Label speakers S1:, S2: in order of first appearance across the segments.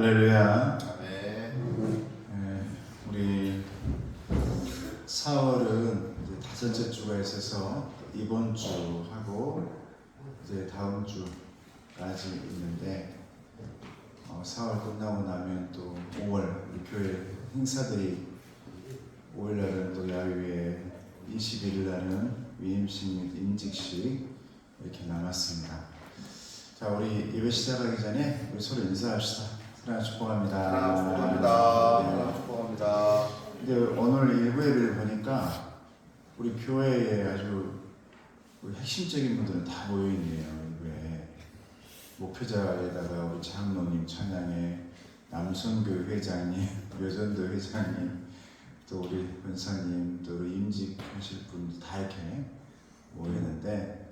S1: 할렐루야.
S2: 아멘.
S1: 우리 4월은 이제 다섯째 주가 있어서 이번 주 하고 이제 다음 주까지 있는데 4월 끝나고 나면 또 5월 우리 교회 행사들이 5일 날은 또 야유회, 20일 날은 위임식 및 임직식 이렇게 남았습니다. 자, 우리 예배 시작하기 전에 우리 서로 인사합시다. 사랑을 축복합니다.
S2: 사랑 축복합니다. 사랑 축복합니다.
S1: 근데 오늘 일부 예배를 보니까 우리 교회에 아주 핵심적인 분들은 다 모여있네요. 일부에 목표자에다가 우리 장로님 찬양에 남성교 회장님, 여전도 회장님, 또 우리 권사님, 또 우리 임직하실 분들 다 이렇게 모이는데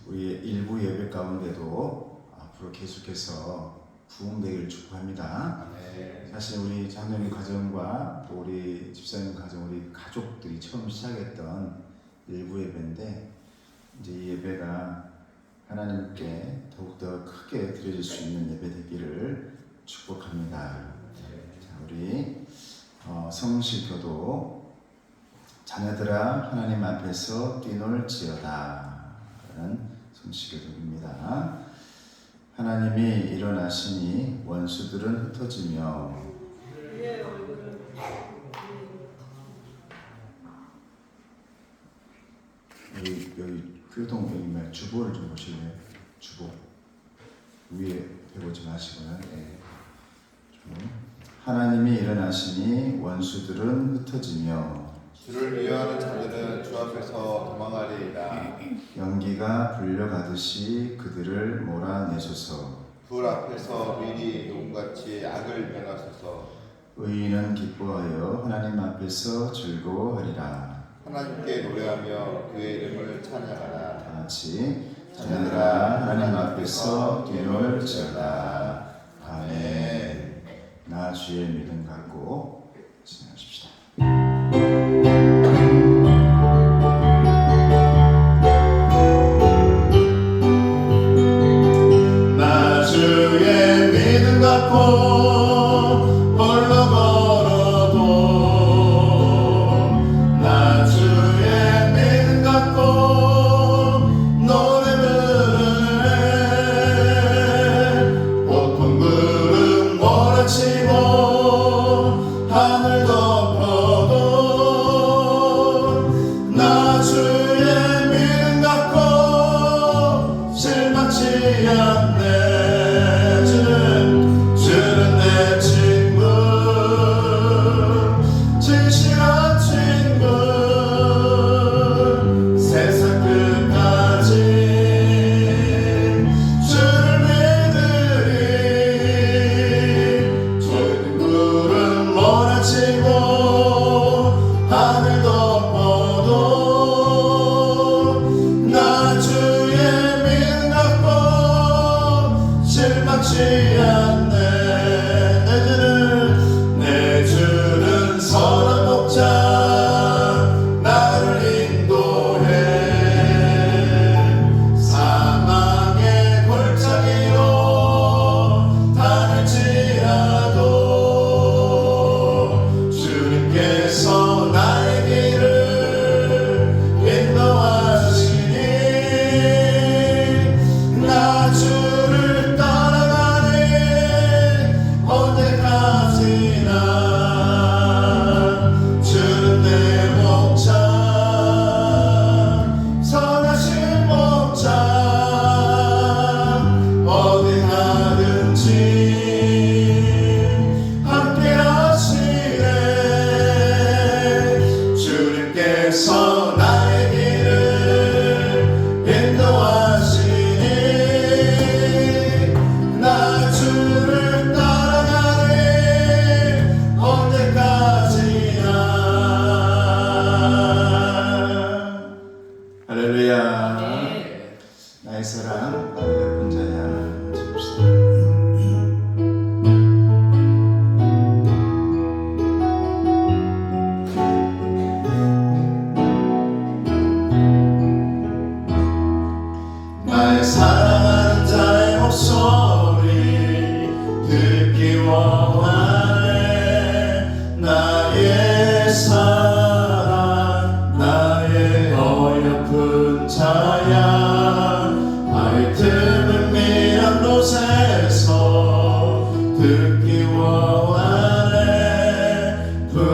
S1: 우리 일부 예배 가운데도 앞으로 계속해서 부흥되기를 축복합니다.
S2: 아멘.
S1: 사실 우리 장로님 가정과 또 우리 집사님 가정, 우리 가족들이 처음 시작했던 일부 예배인데 이제 이 예배가 하나님께 더욱더 크게 드려질 수 있는 예배 되기를 축복합니다. 자, 우리 성시교도 자녀들아 하나님 앞에서 뛰놀지어다 라는 성시교도입니다. 하나님이 일어나시니 원수들은 흩어지며 여기 교동 여기 주보를 좀 보실래요? 주보 위에 배우지 마시고요. 네. 하나님이 일어나시니 원수들은 흩어지며
S2: 주를 위하는 자들은 주 앞에서 도망하리이다.
S1: 연기가 불려가듯이 그들을 몰아내소서.
S2: 불 앞에서 미리 녹음같이 악을 멸하소서.
S1: 의인은 기뻐하여 하나님 앞에서 즐거워하리라.
S2: 하나님께 노래하며 그의 이름을 찬양하라.
S1: 다 같이 자녀들아 하나님 앞에서 뛰놀지어다. 아멘. 나 주의 믿음 갖고 진행하십시다. 나 주의 믿음 갖고 홀로 걸어도 나 주의 믿음 갖고 노래 부르네. 높은 구름 몰아치고 하늘 덮어도 나 주의 믿음 갖고 실망치 않네. 주는 내 친구, 진실한 친구, 세상 끝까지 주를 믿으리. 주는 구름 몰아치고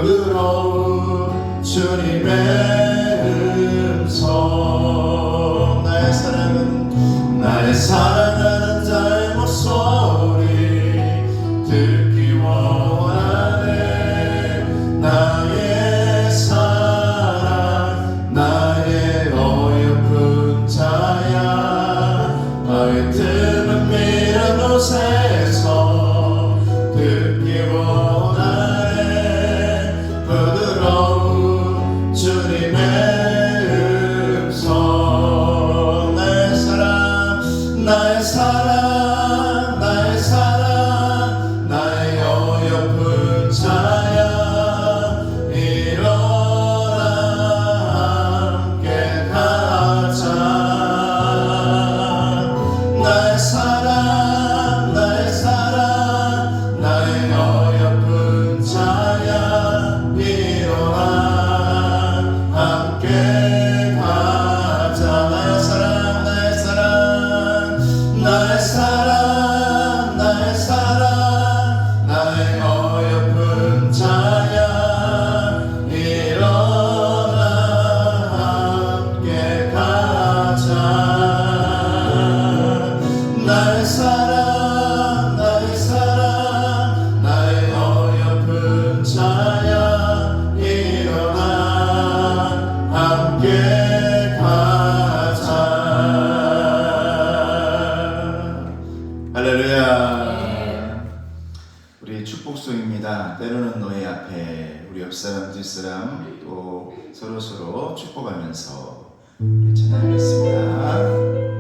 S1: 부드러운 주님의 음성 나의 사랑하는 자의 목소리 듣기 원하네 나의 사랑 나의 어여쁜 자야 나의 틈은 미련 옷에서 듣기 원하네 부드러운 주님의 음성 나의 사랑 나의 어여쁜 자야 일어나 함께 가자 나의 사랑 나의 어여쁜 자야 일어나 함께 가자 나의 사랑 나의 어여쁜 자야 일어나 함께 가자 나의 사랑 나의 어여쁜 자야 일어나 함께 가자 할렐루야. 우리 축복송입니다. 때로는 너의 앞에 우리 옆사람 뒷사람 또 서로 축복하면서 우리 찬양하겠습니다.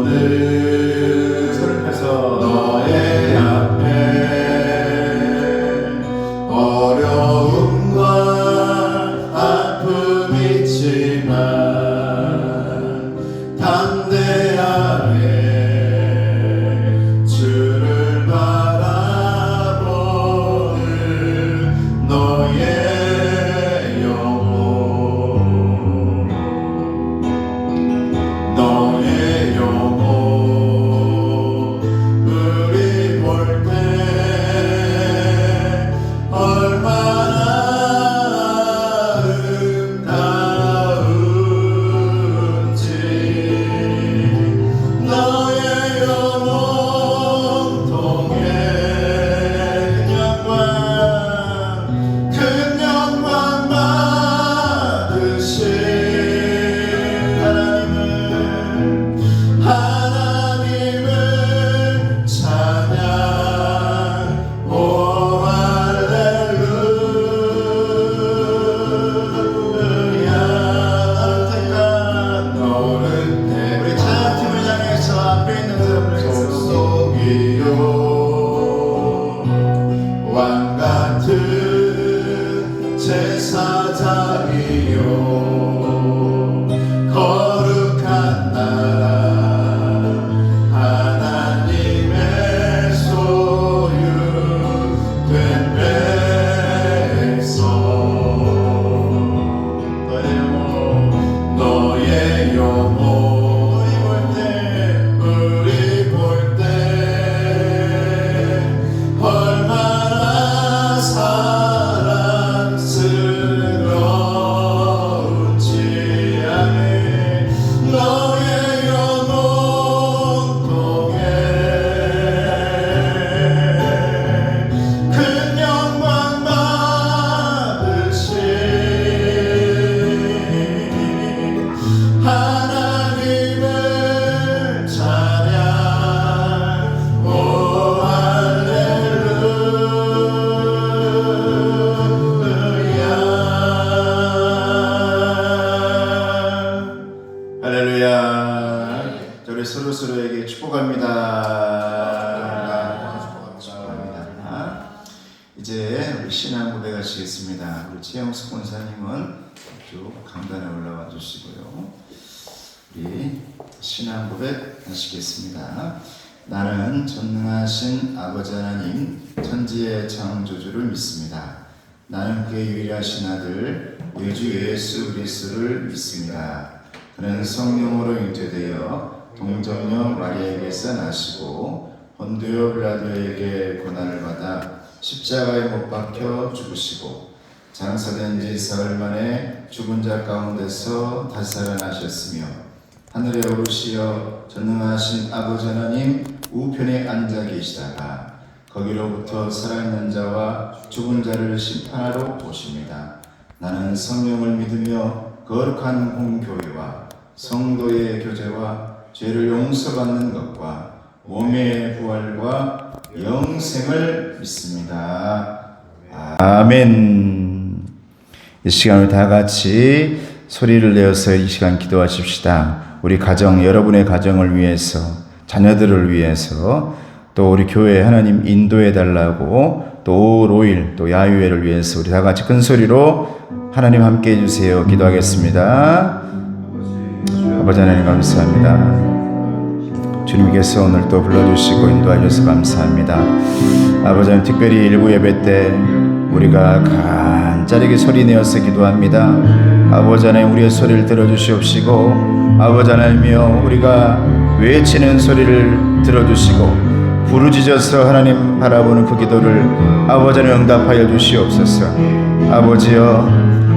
S1: 때로는 손을 펴서 너의 앞에 어려움과 아픔 있지만 담대하게 주를 바라보는 너의 영혼 너의 영혼 우리 볼 때 얼마나 아름다운지 너의 영혼 통해 큰 영광 받으신 하나님을 찬양 오 할렐루야 너는 우리 찬양팀을 향해서 앞에 있는 사람을 속속이요 왕같은 제사장이요 거룩한 나라 하나님의 소유된 백성 너의 영혼 우리 볼 때 얼마나 사랑스러운지 아멘 너의 영혼 통해 큰 영광 받으신 하나님을 찬양 오 할렐루야 할렐루야. 자, 우리 서로에게 축복합니다. 이제 우리 신앙 고백 하시겠습니다. 우리 최영숙 권사님은 쭉 강단에 올라와 주시고요. 우리 신앙 고백 하시겠습니다. 나는 전능하신 아버지 하나님 천지의 창조주를 믿습니다. 나는 그의 유일하신 아들 우리 주 예수 그리스도를 믿습니다. 그는 성령으로 잉태되어 동정녀 마리아에게서 나시고 본디오 빌라도에게 고난을 받아 십자가에 못 박혀 죽으시고 장사된 지 사흘 만에 죽은 자 가운데서 다시 살아나셨으며 하늘에 오르시어 전능하신 아버지 하나님 우편에 앉아 계시다가 거기로부터 살아있는 자와 죽은 자를 심판하러 오십니다. 나는 성령을 믿으며 거룩한 공교회와 성도의 교제와 죄를 용서받는 것과 몸의 부활과 영생을 믿습니다. 아멘. 이 시간을 다 같이 소리를 내어서 이 시간 기도하십시다. 우리 가정, 여러분의 가정을 위해서, 자녀들을 위해서, 또 우리 교회 하나님 인도해 달라고, 또 로일, 또 야유회를 위해서 우리 다 같이 큰 소리로 하나님 함께 해주세요. 기도하겠습니다. 아버지 하나님 감사합니다. 주님께서 오늘 또 불러주시고 인도하셔서 감사합니다. 아버지 하나님 특별히 일부 예배 때 우리가 간절하게 소리내어서 기도합니다. 아버지 하나님 우리의 소리를 들어주시옵시고 아버지 하나님이여 우리가 외치는 소리를 들어주시고 부르짖어서 하나님 바라보는 그 기도를 아버지 하나님 응답하여 주시옵소서. 아버지여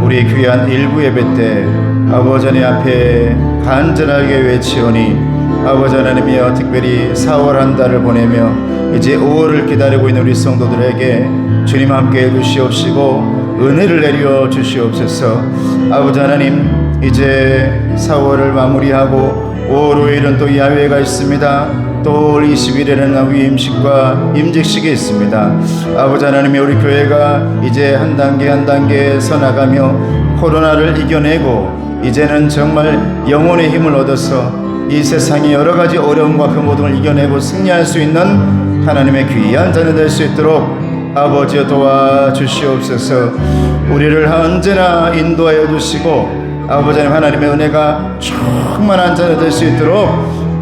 S1: 우리 귀한 일부 예배 때 아버지 하나님 앞에 간절하게 외치오니 아버지 하나님이여 특별히 4월 한 달을 보내며 이제 5월을 기다리고 있는 우리 성도들에게 주님 함께 해주시옵시고 은혜를 내려 주시옵소서. 아버지 하나님 이제 4월을 마무리하고 5월 5일은 또 야외가 있습니다. 또 20일에는 위임식과 임직식이 있습니다. 아버지 하나님이 우리 교회가 이제 한 단계 한 단계 서나가며 코로나를 이겨내고 이제는 정말 영혼의 힘을 얻어서 이 세상의 여러 가지 어려움과 그 모든 걸 이겨내고 승리할 수 있는 하나님의 귀한 자녀 될 수 있도록 아버지여 도와주시옵소서. 우리를 언제나 인도하여 주시고 아버지 하나님의 은혜가 충만한 자녀 될 수 있도록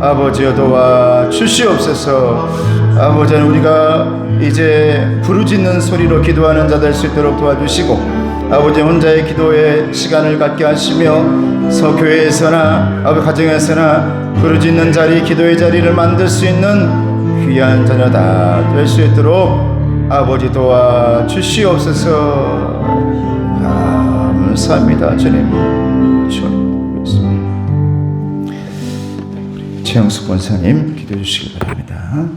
S1: 아버지여 도와주시옵소서. 아버지 우리가 이제 부르짖는 소리로 기도하는 자 될 수 있도록 도와주시고 아버지 혼자의 기도의 시간을 갖게 하시며 서교회에서나 아버지 가정에서나 부르짖는 자리 기도의 자리를 만들 수 있는 귀한 자녀 다 될 수 있도록 아버지 도와주시옵소서. 감사합니다. 주님. 최영숙 권사님 기도해 주시기 바랍니다.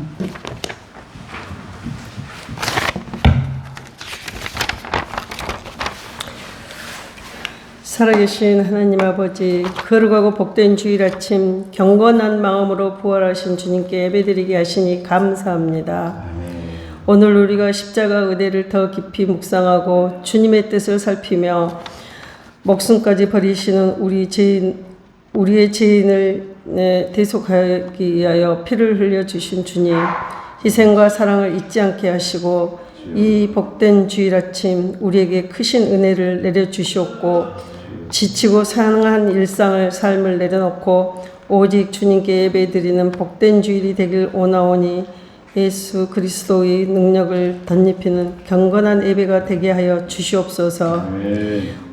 S3: 살아계신 하나님 아버지, 거룩하고 복된 주일 아침 경건한 마음으로 부활하신 주님께 예배드리게 하시니 감사합니다. 오늘 우리가 십자가 의대를 더 깊이 묵상하고 주님의 뜻을 살피며 목숨까지 버리시는 우리의 죄인을 대속하기 위하여 피를 흘려주신 주님, 희생과 사랑을 잊지 않게 하시고 이 복된 주일 아침 우리에게 크신 은혜를 내려주시옵고 지치고 상한 일상을 삶을 내려놓고 오직 주님께 예배드리는 복된 주일이 되길 원하오니 예수 그리스도의 능력을 덧입히는 경건한 예배가 되게 하여 주시옵소서.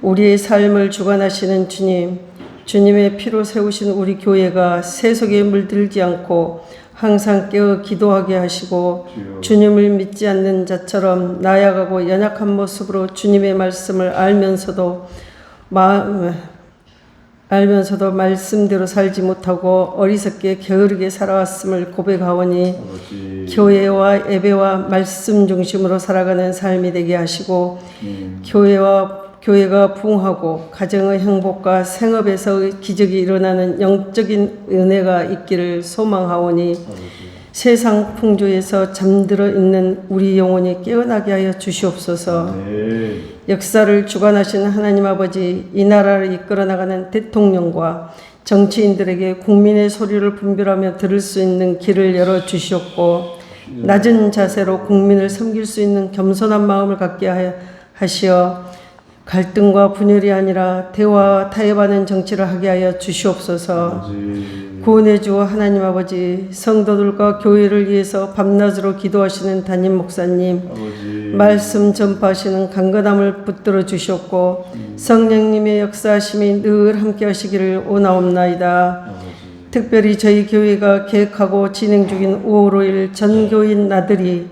S3: 우리의 삶을 주관하시는 주님, 주님의 피로 세우신 우리 교회가 세속에 물들지 않고 항상 깨어 기도하게 하시고 주님을 믿지 않는 자처럼 나약하고 연약한 모습으로 주님의 말씀을 알면서도 말씀대로 살지 못하고 어리석게 게으르게 살아왔음을 고백하오니 교회와 예배와 말씀 중심으로 살아가는 삶이 되게 하시고 교회가 부흥하고 가정의 행복과 생업에서의 기적이 일어나는 영적인 은혜가 있기를 소망하오니 세상 풍조에서 잠들어 있는 우리 영혼이 깨어나게 하여 주시옵소서. 역사를 주관하시는 하나님 아버지, 이 나라를 이끌어 나가는 대통령과 정치인들에게 국민의 소리를 분별하며 들을 수 있는 길을 열어 주시옵고 낮은 자세로 국민을 섬길 수 있는 겸손한 마음을 갖게 하시어 갈등과 분열이 아니라 대화와 타협하는 정치를 하게 하여 주시옵소서. 구원해 주어 하나님 아버지, 성도들과 교회를 위해서 밤낮으로 기도하시는 담임 목사님, 말씀 전파하시는 강건함을 붙들어 주셨고 성령님의 역사하심이 늘 함께 하시기를 원하옵나이다. 특별히 저희 교회가 계획하고 진행 중인 5월 5일 전교인 나들이,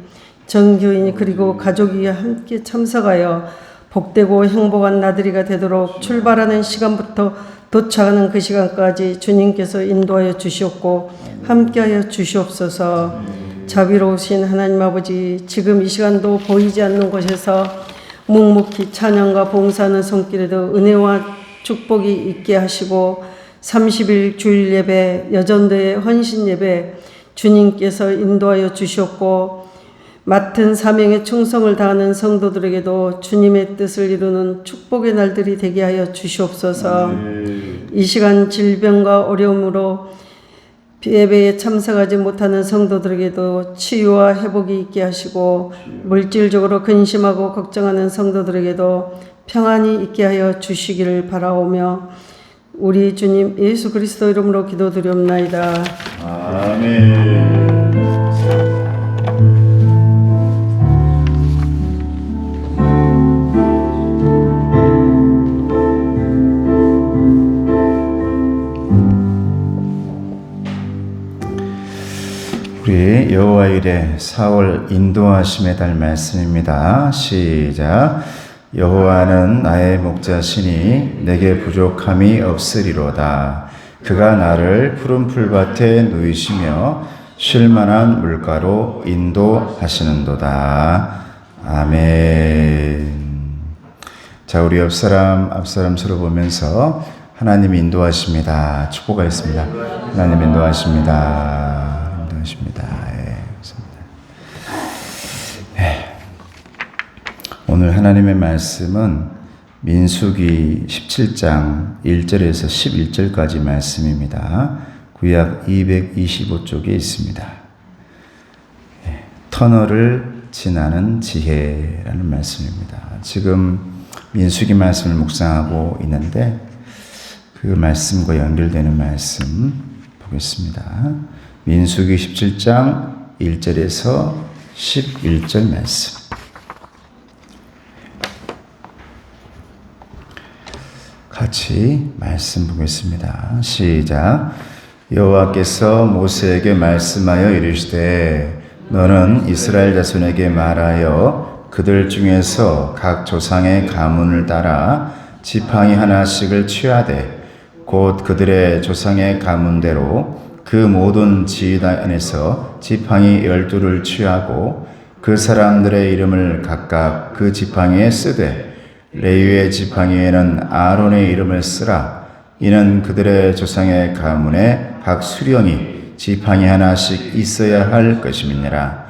S3: 전교인이 그리고 가족이 함께 참석하여 복되고 행복한 나들이가 되도록 출발하는 시간부터 도착하는 그 시간까지 주님께서 인도하여 주시옵고 함께하여 주시옵소서. 자비로우신 하나님 아버지, 지금 이 시간도 보이지 않는 곳에서 묵묵히 찬양과 봉사하는 손길에도 은혜와 축복이 있게 하시고 30일 주일 예배, 여전도의 헌신 예배 주님께서 인도하여 주셨고 맡은 사명에 충성을 다하는 성도들에게도 주님의 뜻을 이루는 축복의 날들이 되게 하여 주시옵소서. 이 시간 질병과 어려움으로 예배에 참석하지 못하는 성도들에게도 치유와 회복이 있게 하시고 물질적으로 근심하고 걱정하는 성도들에게도 평안이 있게 하여 주시기를 바라오며 우리 주님 예수 그리스도 이름으로 기도드리옵나이다.
S1: 아멘. 우리 여호와 일의 4월 인도하심의 달 말씀입니다. 시작. 여호와는 나의 목자시니 내게 부족함이 없으리로다. 그가 나를 푸른 풀밭에 누이시며 쉴만한 물가로 인도하시는도다. 아멘. 자, 우리 앞사람 서로 보면서 하나님 인도하십니다. 축복하겠습니다. 하나님 인도하십니다. 예, 그렇습니다. 오늘 하나님의 말씀은 민수기 17장 1절에서 11절까지 말씀입니다. 구약 225쪽에 있습니다. 터널을 지나는 지혜라는 말씀입니다. 지금 민수기 말씀을 묵상하고 있는데 그 말씀과 연결되는 말씀 보겠습니다. 민수기 17장 1절에서 11절 말씀. 같이 말씀 보겠습니다. 시작. 여호와께서 모세에게 말씀하여 이르시되 너는 이스라엘 자손에게 말하여 그들 중에서 각 조상의 가문을 따라 지팡이 하나씩을 취하되 곧 그들의 조상의 가문대로 그 모든 지휘단 안에서 지팡이 12를 취하고 그 사람들의 이름을 각각 그 지팡이에 쓰되 레위의 지팡이에는 아론의 이름을 쓰라. 이는 그들의 조상의 가문에 각 수령이 지팡이 하나씩 있어야 할 것임이니라.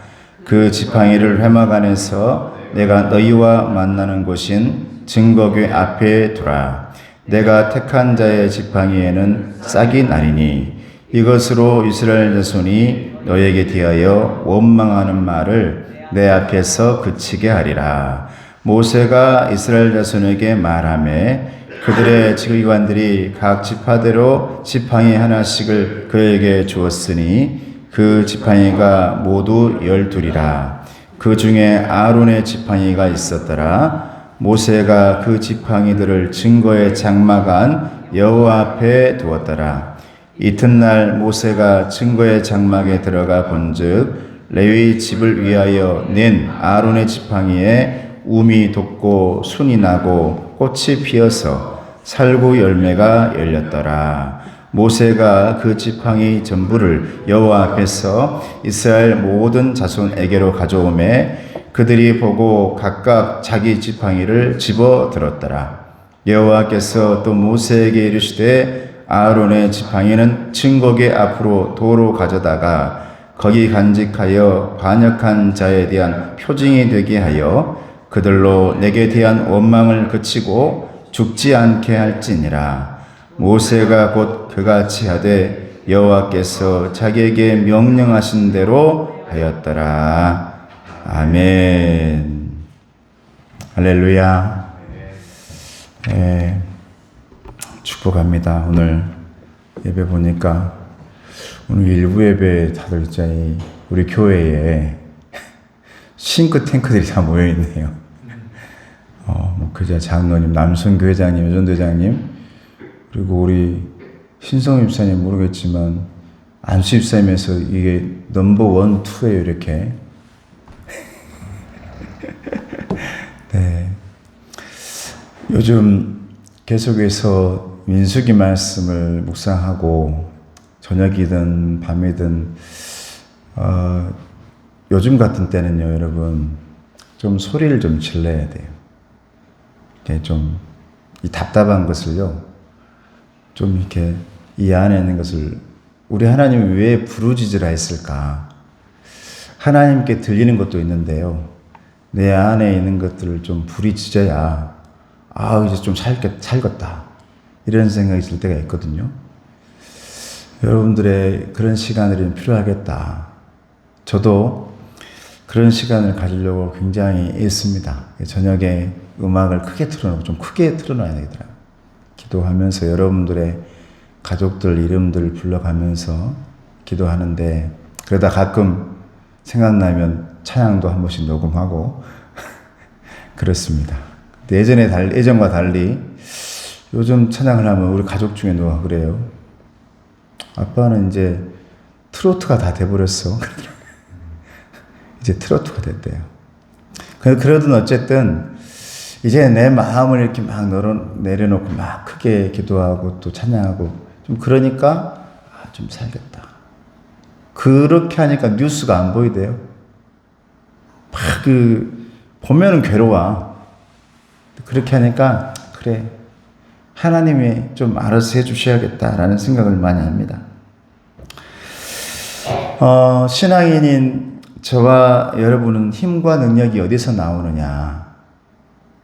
S1: 그 지팡이를 회막 안에서 내가 너희와 만나는 곳인 증거궤 앞에 두라. 내가 택한 자의 지팡이에는 싹이 나리니 이것으로 이스라엘 자손이 너에게 대하여 원망하는 말을 내 앞에서 그치게 하리라. 모세가 이스라엘 자손에게 말하매 그들의 지휘관들이 각 지파대로 지팡이 하나씩을 그에게 주었으니 그 지팡이가 모두 12이라. 그 중에 아론의 지팡이가 있었더라. 모세가 그 지팡이들을 증거의 장막 안 여호와 앞에 두었더라. 이튿날 모세가 증거의 장막에 들어가 본즉 레위 집을 위하여 낸 아론의 지팡이에 움이 돋고 순이 나고 꽃이 피어서 살구 열매가 열렸더라. 모세가 그 지팡이 전부를 여호와 앞에서 이스라엘 모든 자손에게로 가져오매 그들이 보고 각각 자기 지팡이를 집어 들었더라. 여호와께서 또 모세에게 이르시되 아론의 지팡이는 증거궤 앞으로 도로 가져다가 거기 간직하여 반역한 자에 대한 표징이 되게 하여 그들로 내게 대한 원망을 그치고 죽지 않게 할지니라. 모세가 곧 그같이 하되 여호와께서 자기에게 명령하신 대로 하였더라. 아멘. 할렐루야. 축복합니다. 오늘 예배 보니까 오늘 일부 예배 다들 있잖아요. 우리 교회에 싱크탱크들이 다 모여있네요. 그자 장로님, 남순 교회장님, 여전대장님, 그리고 우리 신성 입사님 모르겠지만 안수 입사님에서 이게 넘버 1, 2예요, 이렇게. 네. 요즘 계속해서 민수기 말씀을 묵상하고 저녁이든 밤이든 요즘 같은 때는요, 여러분 좀 소리를 좀 질러야 돼요. 좀 이 답답한 것을요, 좀 이렇게 이 안에 있는 것을 우리 하나님이 왜 부르짖으라 했을까? 하나님께 들리는 것도 있는데요, 내 안에 있는 것들을 좀 부리짖어야 이제 좀 살겠다 이런 생각이 들 때가 있거든요. 여러분들의 그런 시간들이 필요하겠다. 저도 그런 시간을 가지려고 굉장히 애씁니다. 저녁에 음악을 크게 틀어놓고 좀 크게 틀어놔야 되더라고요. 기도하면서 여러분들의 가족들 이름들을 불러가면서 기도하는데, 그러다 가끔 생각나면 찬양도 한 번씩 녹음하고 그렇습니다. 예전과 달리 요즘 찬양을 하면 우리 가족 중에 누가 그래요. 아빠는 이제 트로트가 다 돼버렸어. 이제 트로트가 됐대요. 그러든 어쨌든 이제 내 마음을 이렇게 막 내려놓고 막 크게 기도하고 또 찬양하고 좀 그러니까 좀 살겠다. 그렇게 하니까 뉴스가 안 보이대요. 막 보면은 괴로워. 그렇게 하니까 그래, 하나님이 좀 알아서 해주셔야겠다라는 생각을 많이 합니다. 신앙인인 저와 여러분은 힘과 능력이 어디서 나오느냐?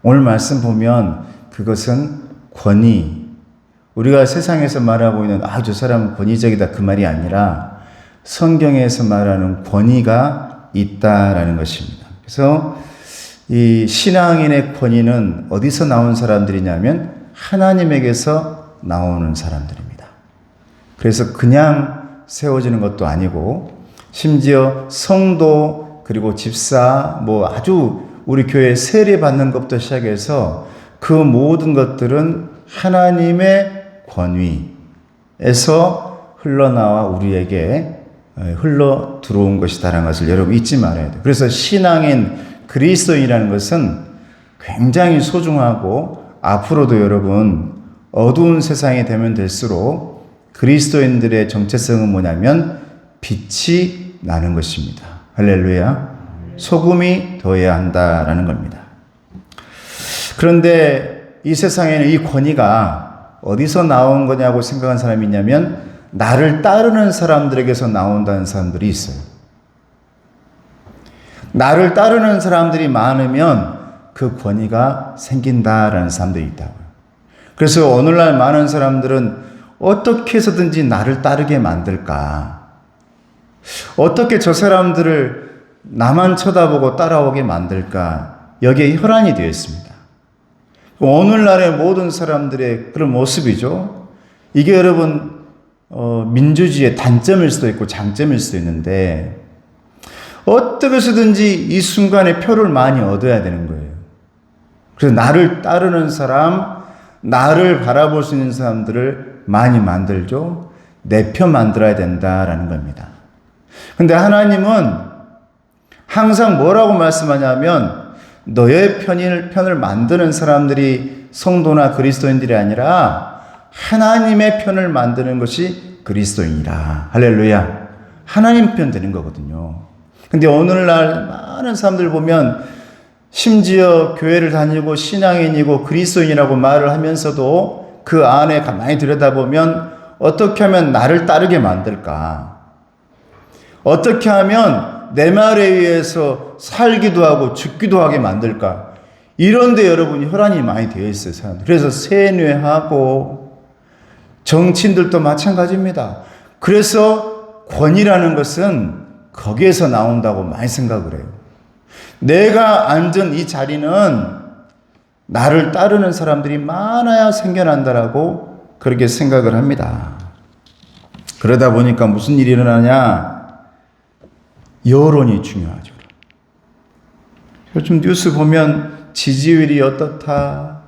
S1: 오늘 말씀 보면 그것은 권위. 우리가 세상에서 말하고 있는 저 사람은 권위적이다 그 말이 아니라 성경에서 말하는 권위가 있다라는 것입니다. 그래서 이 신앙인의 권위는 어디서 나온 사람들이냐면 하나님에게서 나오는 사람들입니다. 그래서 그냥 세워지는 것도 아니고, 심지어 성도 그리고 집사 아주 우리 교회 세례 받는 것부터 시작해서 그 모든 것들은 하나님의 권위에서 흘러나와 우리에게 흘러 들어온 것이다라는 것을 여러분 잊지 말아야 돼요. 그래서 신앙인 그리스도인이라는 것은 굉장히 소중하고, 앞으로도 여러분 어두운 세상이 되면 될수록 그리스도인들의 정체성은 뭐냐면 빛이 나는 것입니다. 할렐루야. 소금이 더해야 한다라는 겁니다. 그런데 이 세상에는 이 권위가 어디서 나온 거냐고 생각한 사람이 있냐면 나를 따르는 사람들에게서 나온다는 사람들이 있어요. 나를 따르는 사람들이 많으면 그 권위가 생긴다라는 사람들이 있다고요. 그래서 오늘날 많은 사람들은 어떻게 해서든지 나를 따르게 만들까? 어떻게 저 사람들을 나만 쳐다보고 따라오게 만들까? 여기에 혈안이 되어 있습니다. 오늘날의 모든 사람들의 그런 모습이죠. 이게 여러분 민주주의의 단점일 수도 있고 장점일 수도 있는데, 어떻게 해서든지 이 순간에 표를 많이 얻어야 되는 거예요. 그래서 나를 따르는 사람, 나를 바라볼 수 있는 사람들을 많이 만들죠. 내 편 만들어야 된다라는 겁니다. 근데 하나님은 항상 뭐라고 말씀하냐면 너의 편을 만드는 사람들이 성도나 그리스도인들이 아니라 하나님의 편을 만드는 것이 그리스도인이라. 할렐루야. 하나님 편 되는 거거든요. 근데 오늘날 많은 사람들 보면 심지어 교회를 다니고 신앙인이고 그리스도인이라고 말을 하면서도 그 안에 가만히 들여다보면 어떻게 하면 나를 따르게 만들까? 어떻게 하면 내 말에 의해서 살기도 하고 죽기도 하게 만들까? 이런데 여러분 혈안이 많이 되어 있어요, 사람들. 그래서 세뇌하고 정치인들도 마찬가지입니다. 그래서 권위라는 것은 거기에서 나온다고 많이 생각을 해요. 내가 앉은 이 자리는 나를 따르는 사람들이 많아야 생겨난다라고 그렇게 생각을 합니다.
S4: 그러다 보니까 무슨 일이 일어나냐? 여론이 중요하죠. 요즘 뉴스 보면 지지율이 어떻다.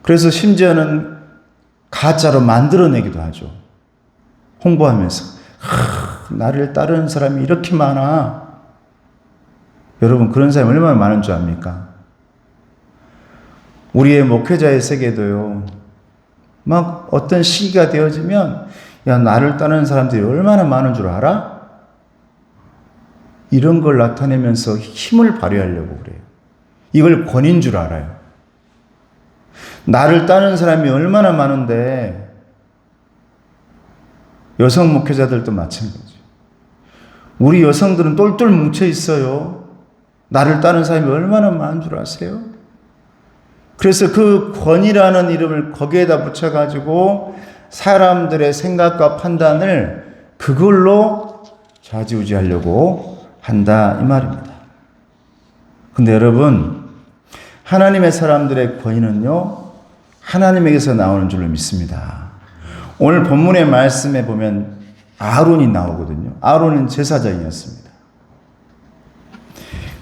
S4: 그래서 심지어는 가짜로 만들어내기도 하죠. 홍보하면서. 나를 따르는 사람이 이렇게 많아. 여러분, 그런 사람이 얼마나 많은 줄 압니까? 우리의 목회자의 세계도요, 막 어떤 시기가 되어지면, 야, 나를 따르는 사람들이 얼마나 많은 줄 알아? 이런 걸 나타내면서 힘을 발휘하려고 그래요. 이걸 권위인 줄 알아요. 나를 따르는 사람이 얼마나 많은데, 여성 목회자들도 마찬가지예요. 우리 여성들은 똘똘 뭉쳐 있어요. 나를 따르는 사람이 얼마나 많은 줄 아세요? 그래서 그 권위라는 이름을 거기에다 붙여가지고 사람들의 생각과 판단을 그걸로 좌지우지하려고 한다, 이 말입니다. 근데 여러분, 하나님의 사람들의 권위는요, 하나님에게서 나오는 줄로 믿습니다. 오늘 본문의 말씀에 보면 아론이 나오거든요. 아론은 제사장이었습니다.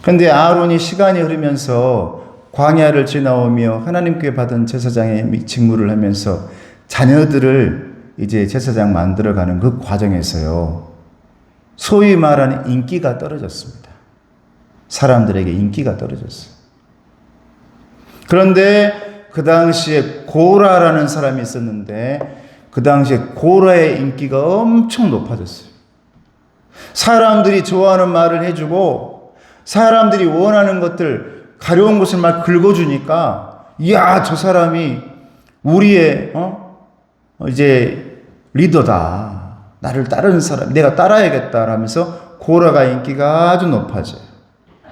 S4: 그런데 아론이 시간이 흐르면서 광야를 지나오며 하나님께 받은 제사장의 직무를 하면서 자녀들을 이제 제사장 만들어가는 그 과정에서요, 소위 말하는 인기가 떨어졌습니다. 사람들에게 인기가 떨어졌어요. 그런데 그 당시에 고라라는 사람이 있었는데 그 당시에 고라의 인기가 엄청 높아졌어요. 사람들이 좋아하는 말을 해주고 사람들이 원하는 것들, 가려운 것을 막 긁어주니까, 이야, 저 사람이 우리의 이제 리더다. 나를 따르는 사람, 내가 따라야겠다 라면서 고라가 인기가 아주 높아져요.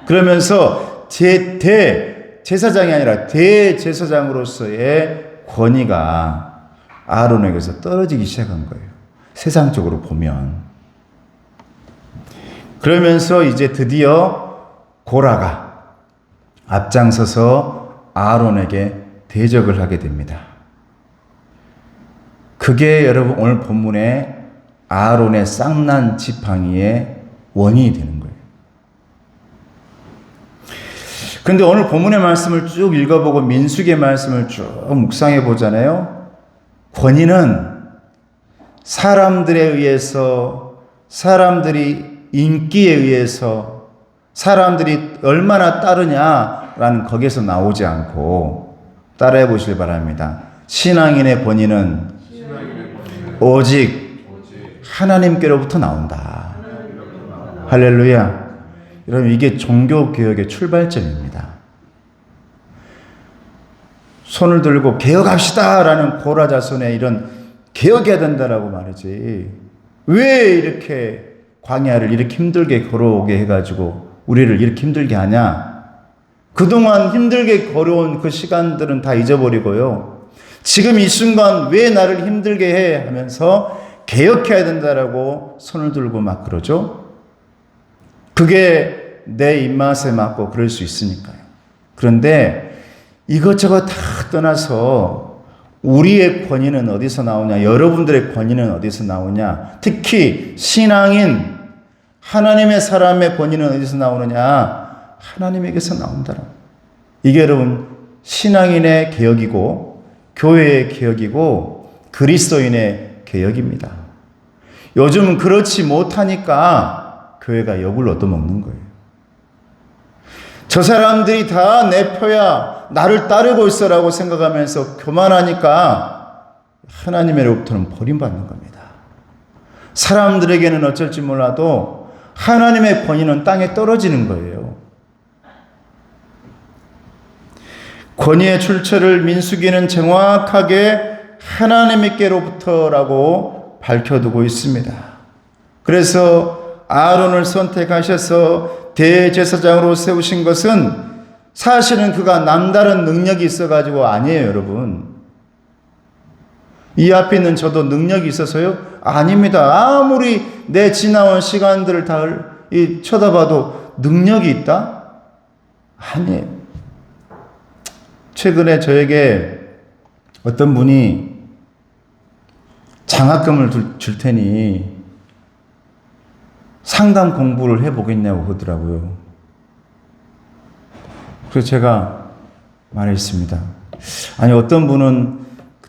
S4: 그러면서 제사장이 아니라 대제사장으로서의 권위가 아론에게서 떨어지기 시작한 거예요. 세상적으로 보면. 그러면서 이제 드디어 고라가 앞장서서 아론에게 대적을 하게 됩니다. 그게 여러분 오늘 본문에 아론의 쌍난 지팡이의 원인이 되는 거예요. 근데 오늘 본문의 말씀을 쭉 읽어보고 민수기의 말씀을 쭉 묵상해 보잖아요. 권위는 사람들에 의해서, 사람들이 인기에 의해서, 사람들이 얼마나 따르냐라는 거기에서 나오지 않고, 따라해 보시길 바랍니다. 신앙인의 권위는 오직 하나님께로부터 나온다. 할렐루야. 여러분, 이게 종교개혁의 출발점입니다. 손을 들고 개혁합시다 라는 고라 자손의 이런 개혁해야 된다라고 말이지, 왜 이렇게 광야를 이렇게 힘들게 걸어오게 해가지고 우리를 이렇게 힘들게 하냐? 그동안 힘들게 걸어온 그 시간들은 다 잊어버리고요, 지금 이 순간 왜 나를 힘들게 해 하면서 개혁해야 된다라고 손을 들고 막 그러죠. 그게 내 입맛에 맞고 그럴 수 있으니까요. 그런데 이것저것 다 떠나서 우리의 권위는 어디서 나오냐? 여러분들의 권위는 어디서 나오냐? 특히 신앙인 하나님의 사람의 권위는 어디서 나오느냐? 하나님에게서 나온다. 이게 여러분 신앙인의 개혁이고 교회의 개혁이고 그리스도인의 개혁입니다. 요즘은 그렇지 못하니까 교회가 욕을 얻어먹는 거예요. 저 사람들이 다 내 표야, 나를 따르고 있어라고 생각하면서 교만하니까 하나님으로부터는 버림받는 겁니다. 사람들에게는 어쩔지 몰라도 하나님의 권위는 땅에 떨어지는 거예요. 권위의 출처를 민수기는 정확하게 하나님께로부터라고 밝혀두고 있습니다. 그래서 아론을 선택하셔서 대제사장으로 세우신 것은 사실은 그가 남다른 능력이 있어가지고 아니에요, 여러분. 이 앞에 있는 저도 능력이 있어서요? 아닙니다. 아무리 내 지나온 시간들을 다 쳐다봐도 능력이 있다? 아니에요. 최근에 저에게 어떤 분이 장학금을 줄 테니 상담 공부를 해보겠냐고 그러더라고요. 그래서 제가 말했습니다. 아니, 어떤 분은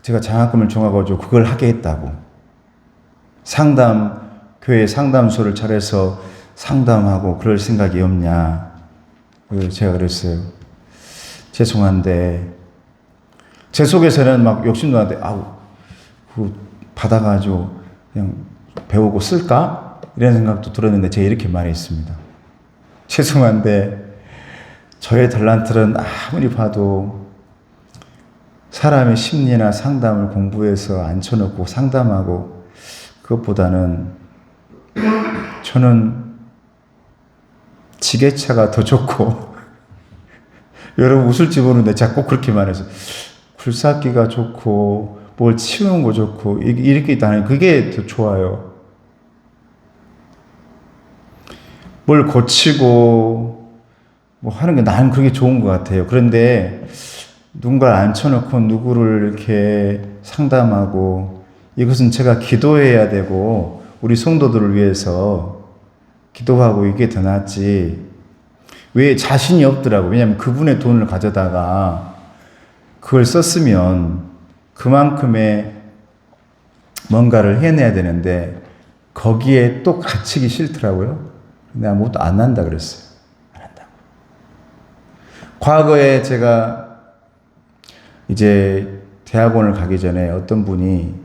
S4: 제가 장학금을 줘가지고 그걸 하게 했다고. 교회 상담소를 차려서 상담하고 그럴 생각이 없냐. 그래서 제가 그랬어요. 죄송한데, 제 속에서는 막 욕심도 나는데, 그거 받아가지고 그냥 배우고 쓸까? 이런 생각도 들었는데, 제가 이렇게 말했습니다. 죄송한데, 저의 탤런트는 아무리 봐도 사람의 심리나 상담을 공부해서 앉혀놓고 상담하고, 그것보다는 저는 지게차가 더 좋고, 여러분 웃을지 모르는데 제가 꼭 그렇게 말해서, 굴삭기가 좋고 뭘 치우는 거 좋고 이렇게 있다니 그게 더 좋아요. 뭘 고치고 뭐 하는 게 나는 그게 좋은 것 같아요. 그런데 누군가를 앉혀놓고 누구를 이렇게 상담하고, 이것은 제가 기도해야 되고 우리 성도들을 위해서 기도하고 이게 더 낫지. 왜 자신이 없더라고. 왜냐하면 그분의 돈을 가져다가 그걸 썼으면 그만큼의 뭔가를 해내야 되는데 거기에 또 갇히기 싫더라고요. 근데 아무것도 안 한다 그랬어요. 안 한다고. 과거에 제가 이제 대학원을 가기 전에 어떤 분이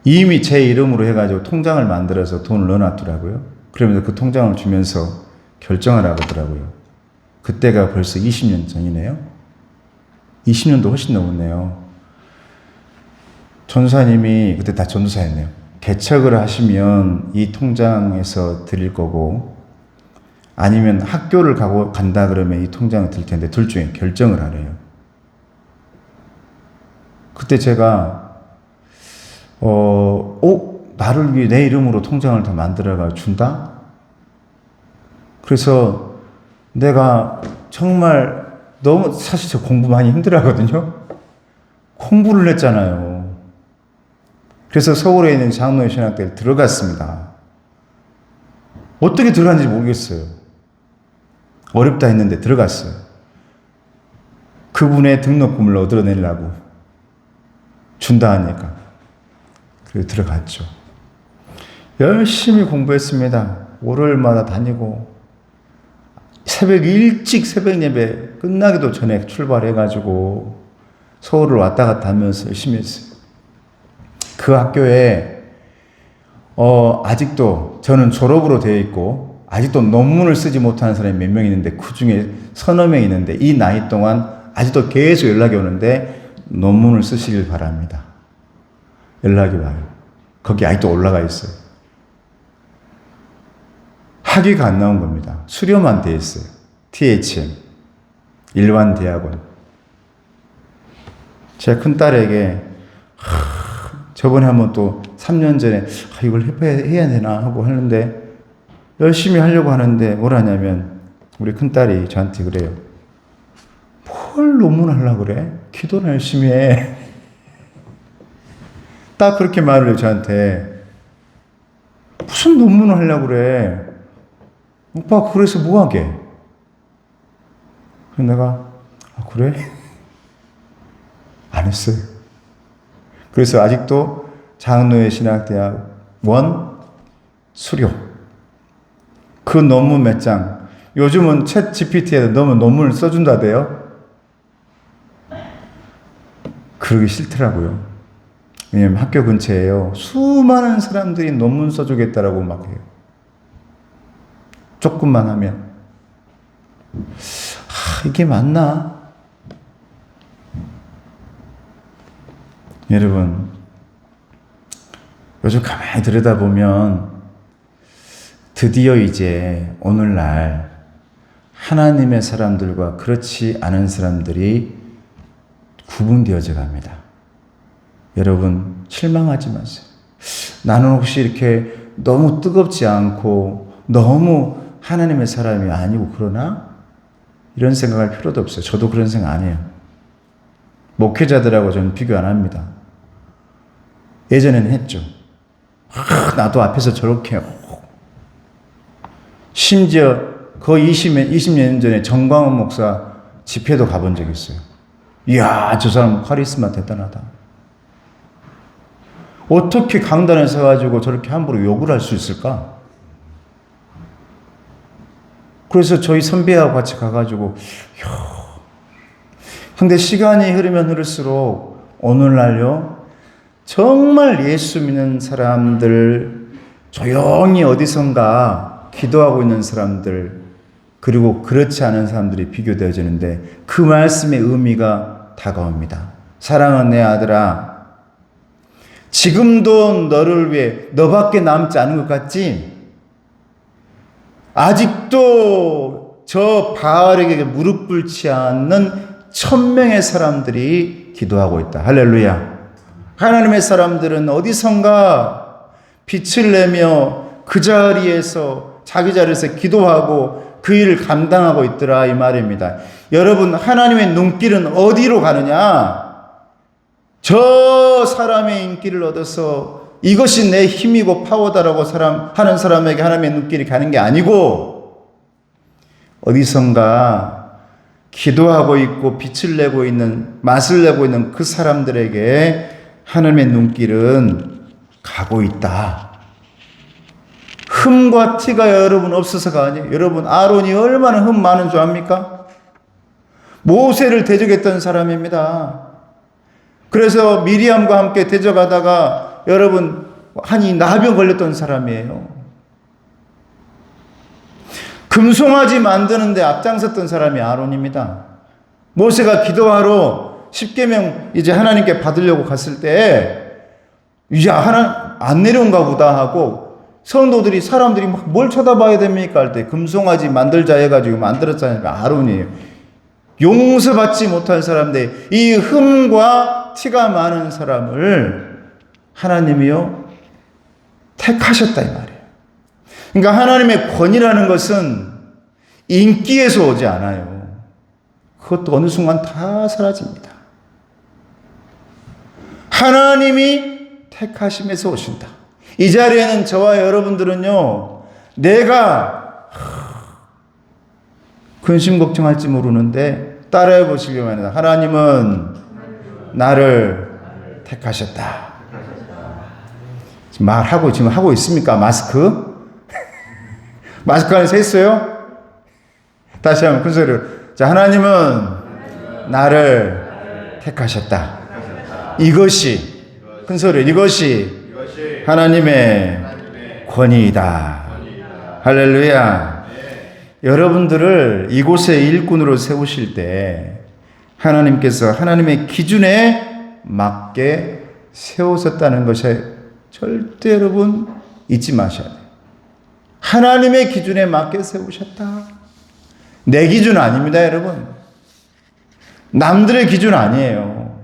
S4: 이미 제 이름으로 해가지고 통장을 만들어서 돈을 넣어놨더라고요. 그러면서 그 통장을 주면서 결정을 하더라고요. 그때가 벌써 20년 전이네요. 20년도 훨씬 넘었네요. 전도사님이 그때 다 전도사였네요. 개척을 하시면 이 통장에서 드릴 거고, 아니면 학교를 간다 그러면 이 통장을 드릴 텐데 둘 중에 결정을 하래요. 그때 제가 나를 위해 내 이름으로 통장을 다 만들어가 준다? 그래서 내가 정말 너무, 사실 저 공부 많이 힘들어 하거든요. 공부를 했잖아요. 그래서 서울에 있는 장로의 신학대에 들어갔습니다. 어떻게 들어갔는지 모르겠어요. 어렵다 했는데 들어갔어요. 그분의 등록금을 얻어내려고 준다 하니까. 그래서 들어갔죠. 열심히 공부했습니다. 월요일마다 다니고, 일찍 새벽 예배 끝나기도 전에 출발해가지고 서울을 왔다 갔다 하면서 열심히 했어요. 그 학교에 아직도 저는 졸업으로 되어 있고 아직도 논문을 쓰지 못하는 사람이 몇 명 있는데, 그 중에 서너 명 있는데 이 나이 동안 아직도 계속 연락이 오는데 논문을 쓰시길 바랍니다. 연락이 와요. 거기 아직도 올라가 있어요. 학위가 안 나온 겁니다. 수료만 돼 있어요. THM, 일반대학원. 제 큰딸에게 저번에 한번 또 3년 전에 이걸 해야 되나 하고 하는데, 열심히 하려고 하는데 뭘 하냐면 우리 큰딸이 저한테 그래요. 뭘 논문을 하려고 그래? 기도를 열심히 해. 딱 그렇게 말을 해요, 저한테. 무슨 논문을 하려고 그래? 오빠, 그래서 뭐 하게? 그래서 내가, 그래? 안 했어요. 그래서 아직도 장로의 신학대학 수료. 그 논문 몇 장. 요즘은 챗 GPT에 넣으면 논문을 써준다대요. 그러기 싫더라고요. 왜냐면 학교 근처에요. 수많은 사람들이 논문 써주겠다라고 막 해요. 조금만 하면. 이게 맞나? 여러분, 요즘 가만히 들여다보면 드디어 이제 오늘날 하나님의 사람들과 그렇지 않은 사람들이 구분되어져 갑니다. 여러분, 실망하지 마세요. 나는 혹시 이렇게 너무 뜨겁지 않고 너무 하나님의 사람이 아니고 그러나? 이런 생각할 필요도 없어요. 저도 그런 생각 안 해요. 목회자들하고 저는 비교 안 합니다. 예전에는 했죠. 나도 앞에서 저렇게 심지어 거의 20년 전에 정광훈 목사 집회도 가본 적이 있어요. 이야, 저 사람 카리스마 대단하다. 어떻게 강단에 서가지고 저렇게 함부로 욕을 할 수 있을까? 그래서 저희 선배하고 같이 가가지고, 근데 시간이 흐르면 흐를수록 오늘날요, 정말 예수 믿는 사람들, 조용히 어디선가 기도하고 있는 사람들, 그리고 그렇지 않은 사람들이 비교되어지는데 그 말씀의 의미가 다가옵니다. 사랑하는 내 아들아, 지금도 너를 위해 너밖에 남지 않은 것 같지? 아직도 저 바알에게 무릎 꿇지 않는 1000명의 사람들이 기도하고 있다. 할렐루야. 하나님의 사람들은 어디선가 빛을 내며 그 자리에서 자기 자리에서 기도하고 그 일을 감당하고 있더라 이 말입니다. 여러분, 하나님의 눈길은 어디로 가느냐? 저 사람의 인기를 얻어서 이것이 내 힘이고 파워다라고 하는 사람에게 하나님의 눈길이 가는 게 아니고 어디선가 기도하고 있고 빛을 내고 있는, 맛을 내고 있는 그 사람들에게 하나님의 눈길은 가고 있다. 흠과 티가 여러분 없어서가 아니에요. 여러분, 아론이 얼마나 흠 많은 줄 압니까? 모세를 대적했던 사람입니다. 그래서 미리암과 함께 대적하다가 여러분 한이 나병 걸렸던 사람이에요. 금송아지 만드는데 앞장섰던 사람이 아론입니다. 모세가 기도하러 10계명 이제 하나님께 받으려고 갔을 때 야, 하나님 안 내려온가 보다 하고 성도들이, 사람들이 막 뭘 쳐다봐야 됩니까 할 때 금송아지 만들자 해가지고 만들었잖아요. 아론이에요. 용서받지 못한 사람들, 이 흠과 티가 많은 사람을 하나님이요 택하셨다 이 말이에요. 그러니까 하나님의 권위라는 것은 인기에서 오지 않아요. 그것도 어느 순간 다 사라집니다. 하나님이 택하심에서 오신다. 이 자리에는 저와 여러분들은요, 내가 근심 걱정할지 모르는데 따라해 보시기 바랍니다. 하나님은 나를 택하셨다. 지금 말하고 지금 하고 있습니까? 마스크? 마스크 안에서 했어요? 다시 한번 큰 소리로. 자, 하나님은 나를 택하셨다. 이것이, 큰 소리로, 이것이 하나님의 권위이다. 할렐루야. 여러분들을 이곳에 일꾼으로 세우실 때 하나님께서 하나님의 기준에 맞게 세우셨다는 것에 절대 여러분 잊지 마셔야 돼요. 하나님의 기준에 맞게 세우셨다. 내 기준 아닙니다, 여러분. 남들의 기준 아니에요.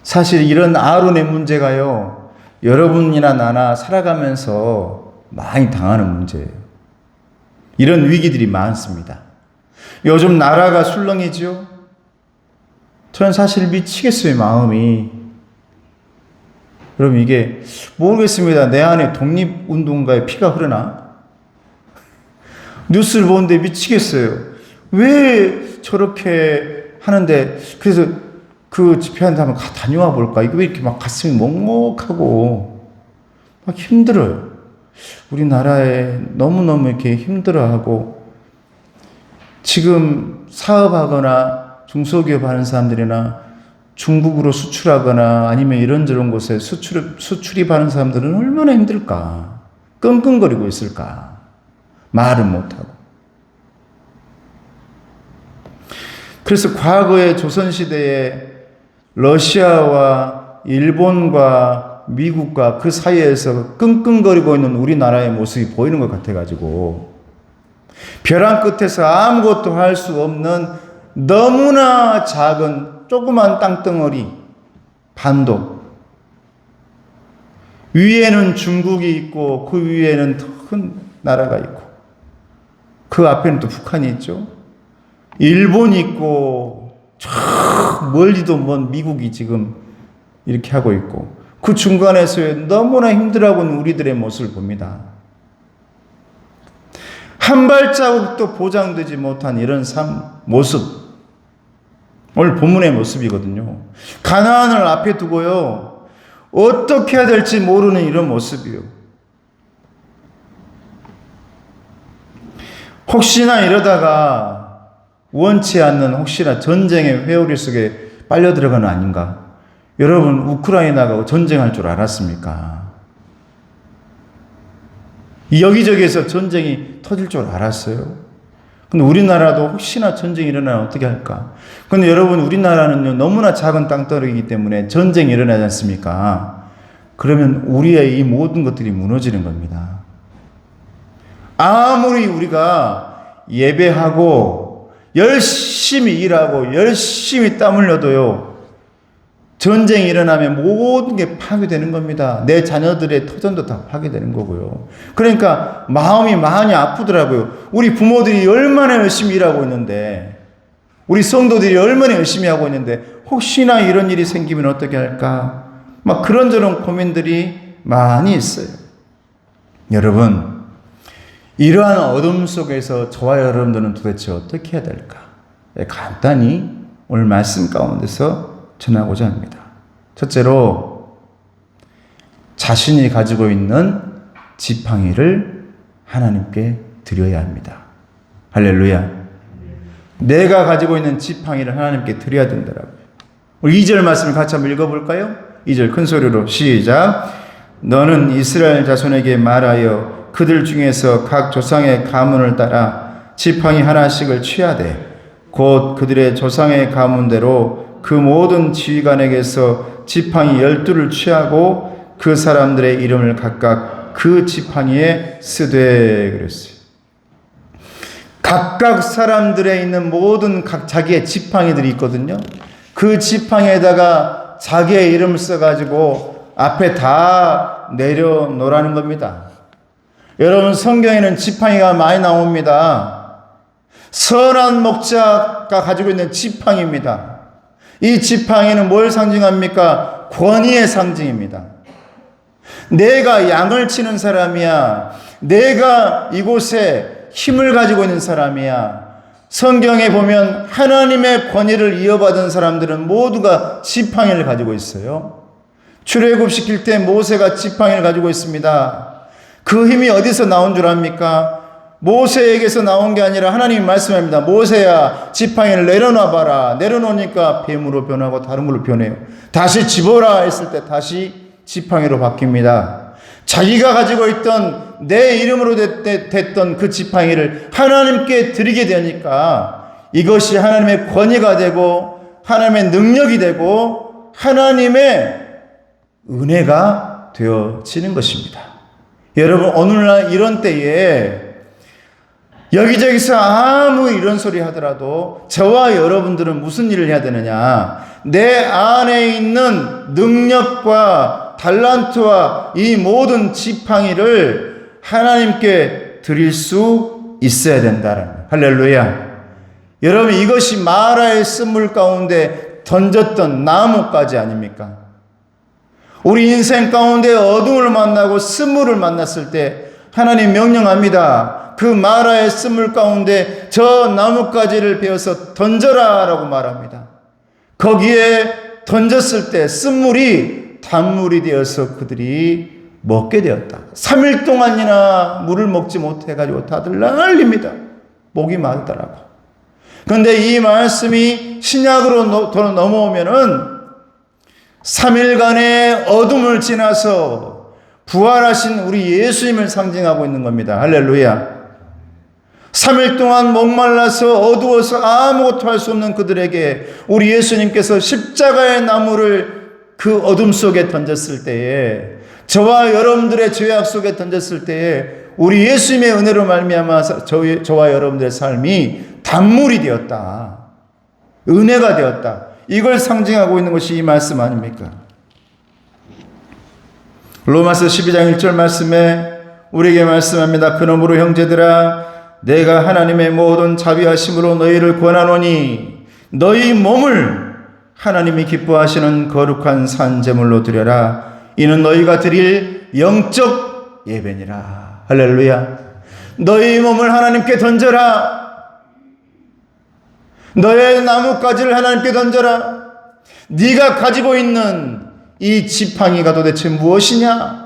S4: 사실 이런 아론의 문제가요, 여러분이나 나나 살아가면서 많이 당하는 문제예요. 이런 위기들이 많습니다. 요즘 나라가 술렁이죠? 저는 사실 미치겠어요, 마음이. 여러분, 이게 모르겠습니다. 내 안에 독립운동가의 피가 흐르나? 뉴스를 보는데 미치겠어요. 왜 저렇게 하는데, 그래서 그 집회한테 한번 다녀와 볼까? 이거 왜 이렇게 막 가슴이 먹먹하고 막 힘들어요. 우리나라에 너무너무 이렇게 힘들어하고, 지금 사업하거나 중소기업 하는 사람들이나 중국으로 수출하거나 아니면 이런저런 곳에 수출입하는 사람들은 얼마나 힘들까? 끙끙거리고 있을까? 말은 못하고. 그래서 과거의 조선시대에 러시아와 일본과 미국과 그 사이에서 끙끙거리고 있는 우리나라의 모습이 보이는 것 같아가지고, 벼랑 끝에서 아무것도 할 수 없는 너무나 작은 조그만 땅덩어리, 반도. 위에는 중국이 있고 그 위에는 더 큰 나라가 있고 그 앞에는 또 북한이 있죠. 일본이 있고 저 멀리도 먼 미국이 지금 이렇게 하고 있고 그 중간에서의 너무나 힘들어하는 우리들의 모습을 봅니다. 한 발자국도 보장되지 못한 이런 모습, 오늘 본문의 모습이거든요. 가나안을 앞에 두고요, 어떻게 해야 될지 모르는 이런 모습이요. 혹시나 이러다가 원치 않는 혹시나 전쟁의 회오리 속에 빨려 들어가는 아닌가? 여러분, 우크라이나가 전쟁할 줄 알았습니까? 여기저기에서 전쟁이 터질 줄 알았어요. 근데 우리나라도 혹시나 전쟁이 일어나면 어떻게 할까? 근데 여러분, 우리나라는요, 너무나 작은 땅덩어리이기 때문에 전쟁이 일어나지 않습니까? 그러면 우리의 이 모든 것들이 무너지는 겁니다. 아무리 우리가 예배하고 열심히 일하고 열심히 땀 흘려도요, 전쟁이 일어나면 모든 게 파괴되는 겁니다. 내 자녀들의 터전도 다 파괴되는 거고요. 그러니까 마음이 많이 아프더라고요. 우리 부모들이 얼마나 열심히 일하고 있는데, 우리 성도들이 얼마나 열심히 하고 있는데 혹시나 이런 일이 생기면 어떻게 할까? 막 그런저런 고민들이 많이 있어요. 여러분, 이러한 어둠 속에서 저와 여러분들은 도대체 어떻게 해야 될까? 간단히 오늘 말씀 가운데서 전하고자 합니다. 첫째로, 자신이 가지고 있는 지팡이를 하나님께 드려야 합니다. 할렐루야. 내가 가지고 있는 지팡이를 하나님께 드려야 된다라고요. 우리 2절 말씀을 같이 한번 읽어볼까요? 2절 큰 소리로 시작. 너는 이스라엘 자손에게 말하여 그들 중에서 각 조상의 가문을 따라 지팡이 하나씩을 취하되 곧 그들의 조상의 가문대로 그 모든 지휘관에게서 지팡이 12를 취하고 그 사람들의 이름을 각각 그 지팡이에 쓰되 그랬어요. 각각 사람들에 있는 모든 자기의 지팡이들이 있거든요. 그 지팡이에다가 자기의 이름을 써가지고 앞에 다 내려놓으라는 겁니다. 여러분, 성경에는 지팡이가 많이 나옵니다. 선한 목자가 가지고 있는 지팡이입니다. 이 지팡이는 뭘 상징합니까? 권위의 상징입니다. 내가 양을 치는 사람이야. 내가 이곳에 힘을 가지고 있는 사람이야. 성경에 보면 하나님의 권위를 이어받은 사람들은 모두가 지팡이를 가지고 있어요. 출애굽시킬 때 모세가 지팡이를 가지고 있습니다. 그 힘이 어디서 나온 줄 압니까? 모세에게서 나온 게 아니라 하나님이 말씀합니다. 모세야, 지팡이를 내려놔봐라. 내려놓으니까 뱀으로 변하고 다른 걸로 변해요. 다시 집어라 했을 때 다시 지팡이로 바뀝니다. 자기가 가지고 있던 내 이름으로 됐던 그 지팡이를 하나님께 드리게 되니까 이것이 하나님의 권위가 되고 하나님의 능력이 되고 하나님의 은혜가 되어지는 것입니다. 여러분, 오늘날 이런 때에 여기저기서 아무 이런 소리 하더라도 저와 여러분들은 무슨 일을 해야 되느냐? 내 안에 있는 능력과 달란트와 이 모든 지팡이를 하나님께 드릴 수 있어야 된다는 거예요. 할렐루야. 여러분, 이것이 마라의 쓴물 가운데 던졌던 나무까지 아닙니까? 우리 인생 가운데 어둠을 만나고 쓴물을 만났을 때 하나님 명령합니다. 그 마라의 쓴물 가운데 저 나뭇가지를 베어서 던져라 라고 말합니다. 거기에 던졌을 때 쓴물이 단물이 되어서 그들이 먹게 되었다. 3일 동안이나 물을 먹지 못해가지고 다들 난립니다. 목이 마르더라고. 그런데 이 말씀이 신약으로 넘어오면은 3일간의 어둠을 지나서 부활하신 우리 예수님을 상징하고 있는 겁니다. 할렐루야. 3일 동안 목말라서 어두워서 아무것도 할 수 없는 그들에게 우리 예수님께서 십자가의 나무를 그 어둠 속에 던졌을 때에, 저와 여러분들의 죄악 속에 던졌을 때에 우리 예수님의 은혜로 말미암아 저와 여러분들의 삶이 단물이 되었다. 은혜가 되었다. 이걸 상징하고 있는 것이 이 말씀 아닙니까? 로마서 12장 1절 말씀에 우리에게 말씀합니다. 그러므로 형제들아, 내가 하나님의 모든 자비하심으로 너희를 권하노니 너희 몸을 하나님이 기뻐하시는 거룩한 산제물로 드려라. 이는 너희가 드릴 영적 예배니라. 할렐루야. 너희 몸을 하나님께 던져라. 너의 나뭇가지를 하나님께 던져라. 네가 가지고 있는 이 지팡이가 도대체 무엇이냐?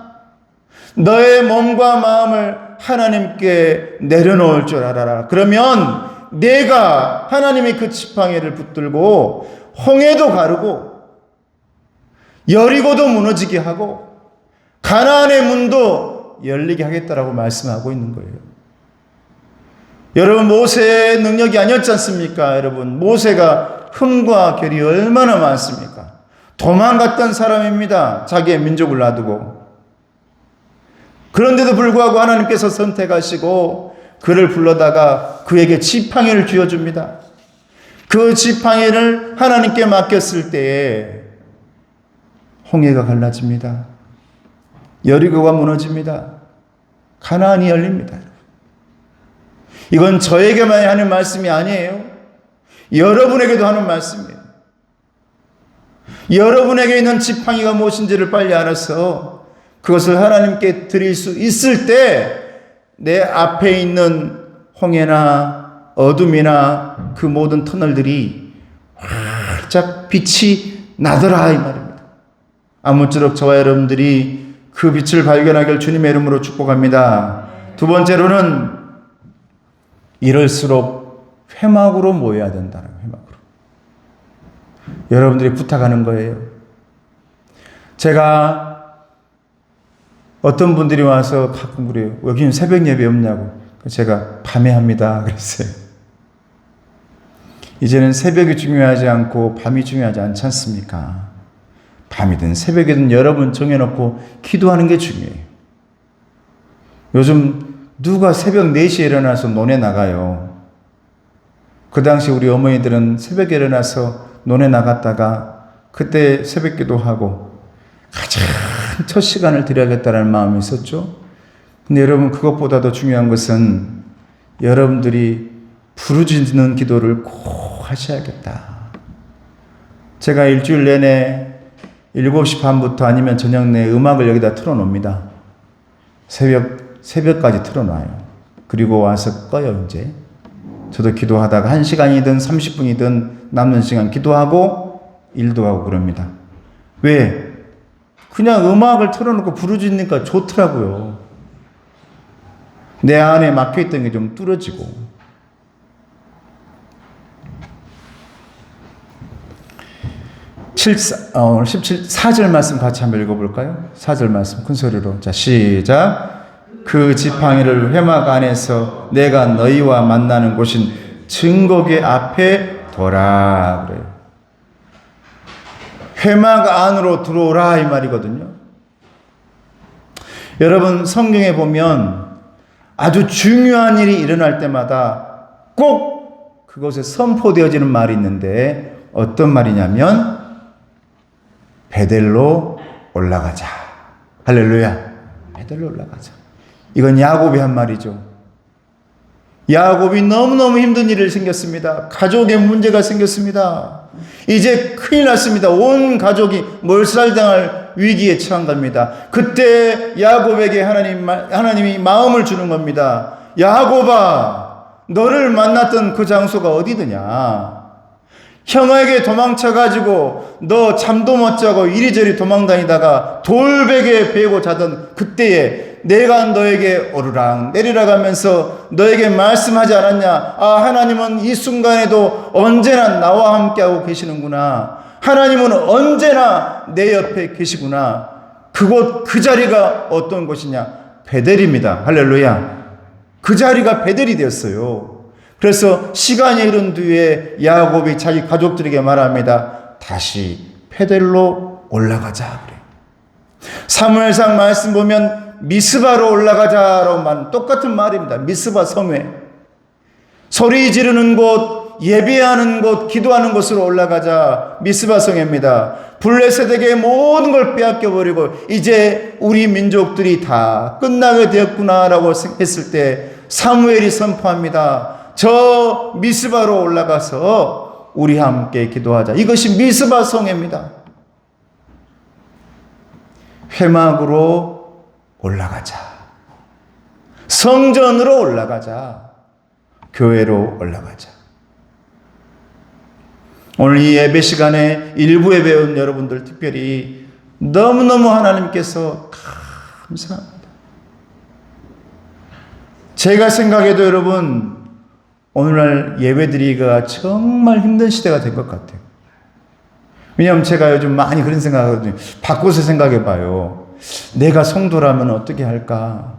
S4: 너의 몸과 마음을 하나님께 내려놓을 줄 알아라. 그러면 내가 하나님의 그 지팡이를 붙들고 홍해도 가르고 여리고도 무너지게 하고 가나안의 문도 열리게 하겠다라고 말씀하고 있는 거예요. 여러분, 모세의 능력이 아니었지 않습니까? 여러분, 모세가 흠과 결이 얼마나 많습니까? 도망갔던 사람입니다. 자기의 민족을 놔두고. 그런데도 불구하고 하나님께서 선택하시고 그를 불러다가 그에게 지팡이를 쥐어줍니다. 그 지팡이를 하나님께 맡겼을 때에 홍해가 갈라집니다. 여리고가 무너집니다. 가나안이 열립니다. 이건 저에게만 하는 말씀이 아니에요. 여러분에게도 하는 말씀이에요. 여러분에게 있는 지팡이가 무엇인지를 빨리 알아서 그것을 하나님께 드릴 수 있을 때 내 앞에 있는 홍해나 어둠이나 그 모든 터널들이 활짝 빛이 나더라 이 말입니다. 아무쪼록 저와 여러분들이 그 빛을 발견하길 주님의 이름으로 축복합니다. 두 번째로는 이럴수록 회막으로 모여야 된다는 거예요. 회막으로. 여러분들이 부탁하는 거예요. 제가 어떤 분들이 와서 가끔 그래요. 여기는 새벽 예배 없냐고. 제가 밤에 합니다. 그랬어요. 이제는 새벽이 중요하지 않고 밤이 중요하지 않지 않습니까? 밤이든 새벽이든 여러분 정해놓고 기도하는 게 중요해요. 요즘 누가 새벽 4시에 일어나서 논에 나가요. 그 당시 우리 어머니들은 새벽에 일어나서 논에 나갔다가 그때 새벽 기도하고 가장 첫 시간을 드려야겠다는 마음이 있었죠. 근데 여러분, 그것보다 더 중요한 것은 여러분들이 부르짖는 기도를 꼭 하셔야겠다. 제가 일주일 내내 7시 반부터 아니면 저녁 내 음악을 여기다 틀어놓습니다. 새벽까지 틀어놔요. 그리고 와서 꺼요, 이제. 저도 기도하다가 1시간이든 30분이든 남는 시간 기도하고 일도 하고 그럽니다. 왜? 그냥 음악을 틀어놓고 부르짖으니까 좋더라고요. 내 안에 막혀있던 게 좀 뚫어지고. 오늘 4절 말씀 같이 한번 읽어볼까요? 4절 말씀 큰 소리로. 자, 시작. 그 지팡이를 회막 안에서 내가 너희와 만나는 곳인 증거궤 앞에 둬라. 그래요. 회막 안으로 들어오라 이 말이거든요. 여러분, 성경에 보면 아주 중요한 일이 일어날 때마다 꼭 그것에 선포되어지는 말이 있는데 어떤 말이냐면 베델로 올라가자. 할렐루야. 베델로 올라가자. 이건 야곱이 한 말이죠. 야곱이 너무너무 힘든 일이 생겼습니다. 가족에 문제가 생겼습니다. 이제 큰일 났습니다. 온 가족이 몰살당할 위기에 처한 겁니다. 그때 야곱에게 하나님이 마음을 주는 겁니다. 야곱아, 너를 만났던 그 장소가 어디더냐? 형에게 도망쳐가지고 너 잠도 못 자고 이리저리 도망다니다가 돌베개에 베고 자던 그때에 내가 너에게 오르락 내리락 하면서 너에게 말씀하지 않았냐? 아, 하나님은 이 순간에도 언제나 나와 함께하고 계시는구나. 하나님은 언제나 내 옆에 계시구나. 그곳 그 자리가 어떤 곳이냐? 베델입니다. 할렐루야. 그 자리가 베델이 되었어요. 그래서 시간이 흐른 뒤에 야곱이 자기 가족들에게 말합니다. 다시 베델로 올라가자. 그래. 사무엘상 말씀 보면 미스바로 올라가자라고 말은 똑같은 말입니다. 미스바 성회. 소리 지르는 곳, 예배하는 곳, 기도하는 곳으로 올라가자. 미스바 성회입니다. 블레셋에게 모든 걸 빼앗겨버리고 이제 우리 민족들이 다 끝나게 되었구나라고 했을 때 사무엘이 선포합니다. 저 미스바로 올라가서 우리 함께 기도하자. 이것이 미스바 성회입니다. 회막으로 올라가자. 성전으로 올라가자. 교회로 올라가자. 오늘 이 예배 시간에 일부 예배 온 여러분들 특별히 너무너무 하나님께서 감사합니다. 제가 생각해도 여러분 오늘날 예배드리기가 정말 힘든 시대가 된 것 같아요. 왜냐하면 제가 요즘 많이 그런 생각하거든요. 바꿔서 생각해 봐요. 내가 성도라면 어떻게 할까?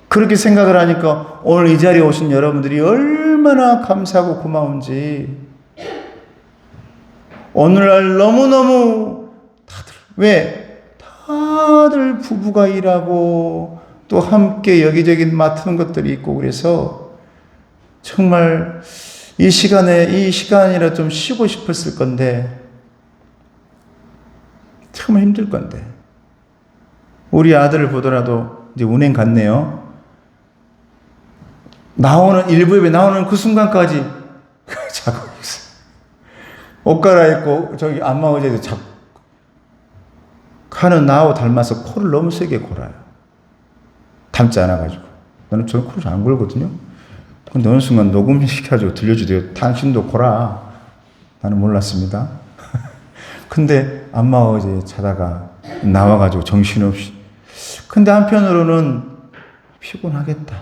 S4: 그렇게 생각을 하니까 오늘 이 자리에 오신 여러분들이 얼마나 감사하고 고마운지. 오늘날 너무너무 다들 부부가 일하고 또 함께 여기저기 맡는 것들이 있고 그래서 정말 이 시간이라 좀 쉬고 싶었을 건데 정말 힘들 건데 우리 아들을 보더라도 이제 운행 갔네요. 일부 예배 나오는 그 순간까지 자고 있어요. 옷 갈아입고 저기 안마 의자에서 자고 가는 나하고 닮아서 코를 너무 세게 골아요. 닮지 않아가지고. 저는 코를 잘 안 골거든요. 근데 어느 순간 녹음시켜가지고 들려주대요. 당신도 골아. 나는 몰랐습니다. 근데 안마 의자에 자다가 나와가지고 정신없이. 근데 한편으로는 피곤하겠다.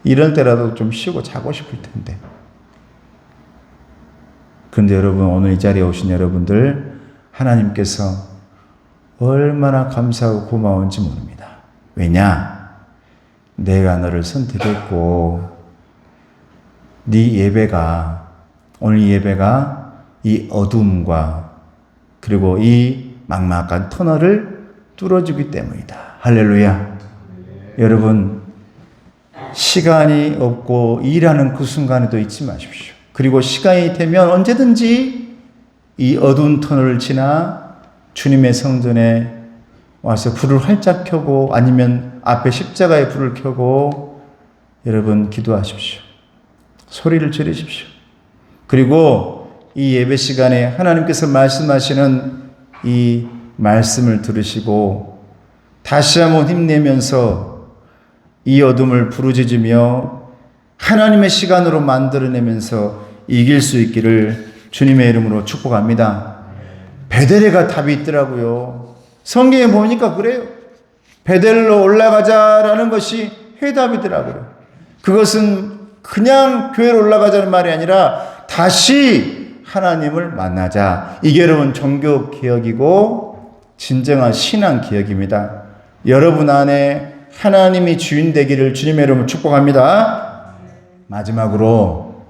S4: 이럴 때라도 좀 쉬고 자고 싶을 텐데. 그런데 여러분 오늘 이 자리에 오신 여러분들 하나님께서 얼마나 감사하고 고마운지 모릅니다. 왜냐? 내가 너를 선택했고 네 예배가 오늘 이 예배가 이 어둠과 그리고 이 막막한 터널을 뚫어주기 때문이다. 할렐루야. 여러분 시간이 없고 일하는 그 순간에도 잊지 마십시오. 그리고 시간이 되면 언제든지 이 어두운 터널을 지나 주님의 성전에 와서 불을 활짝 켜고 아니면 앞에 십자가에 불을 켜고 여러분 기도하십시오. 소리를 지르십시오. 그리고 이 예배 시간에 하나님께서 말씀하시는 이 말씀을 들으시고 다시 한번 힘내면서 이 어둠을 부르짖으며 하나님의 시간으로 만들어내면서 이길 수 있기를 주님의 이름으로 축복합니다. 베델에가 답이 있더라고요. 성경에 보니까 그래요. 베델로 올라가자라는 것이 해답이더라고요. 그것은 그냥 교회로 올라가자는 말이 아니라 다시 하나님을 만나자. 이게 여러분 종교 개혁이고 진정한 신앙 개혁입니다. 여러분 안에 하나님이 주인 되기를 주님의 이름으로 축복합니다. 마지막으로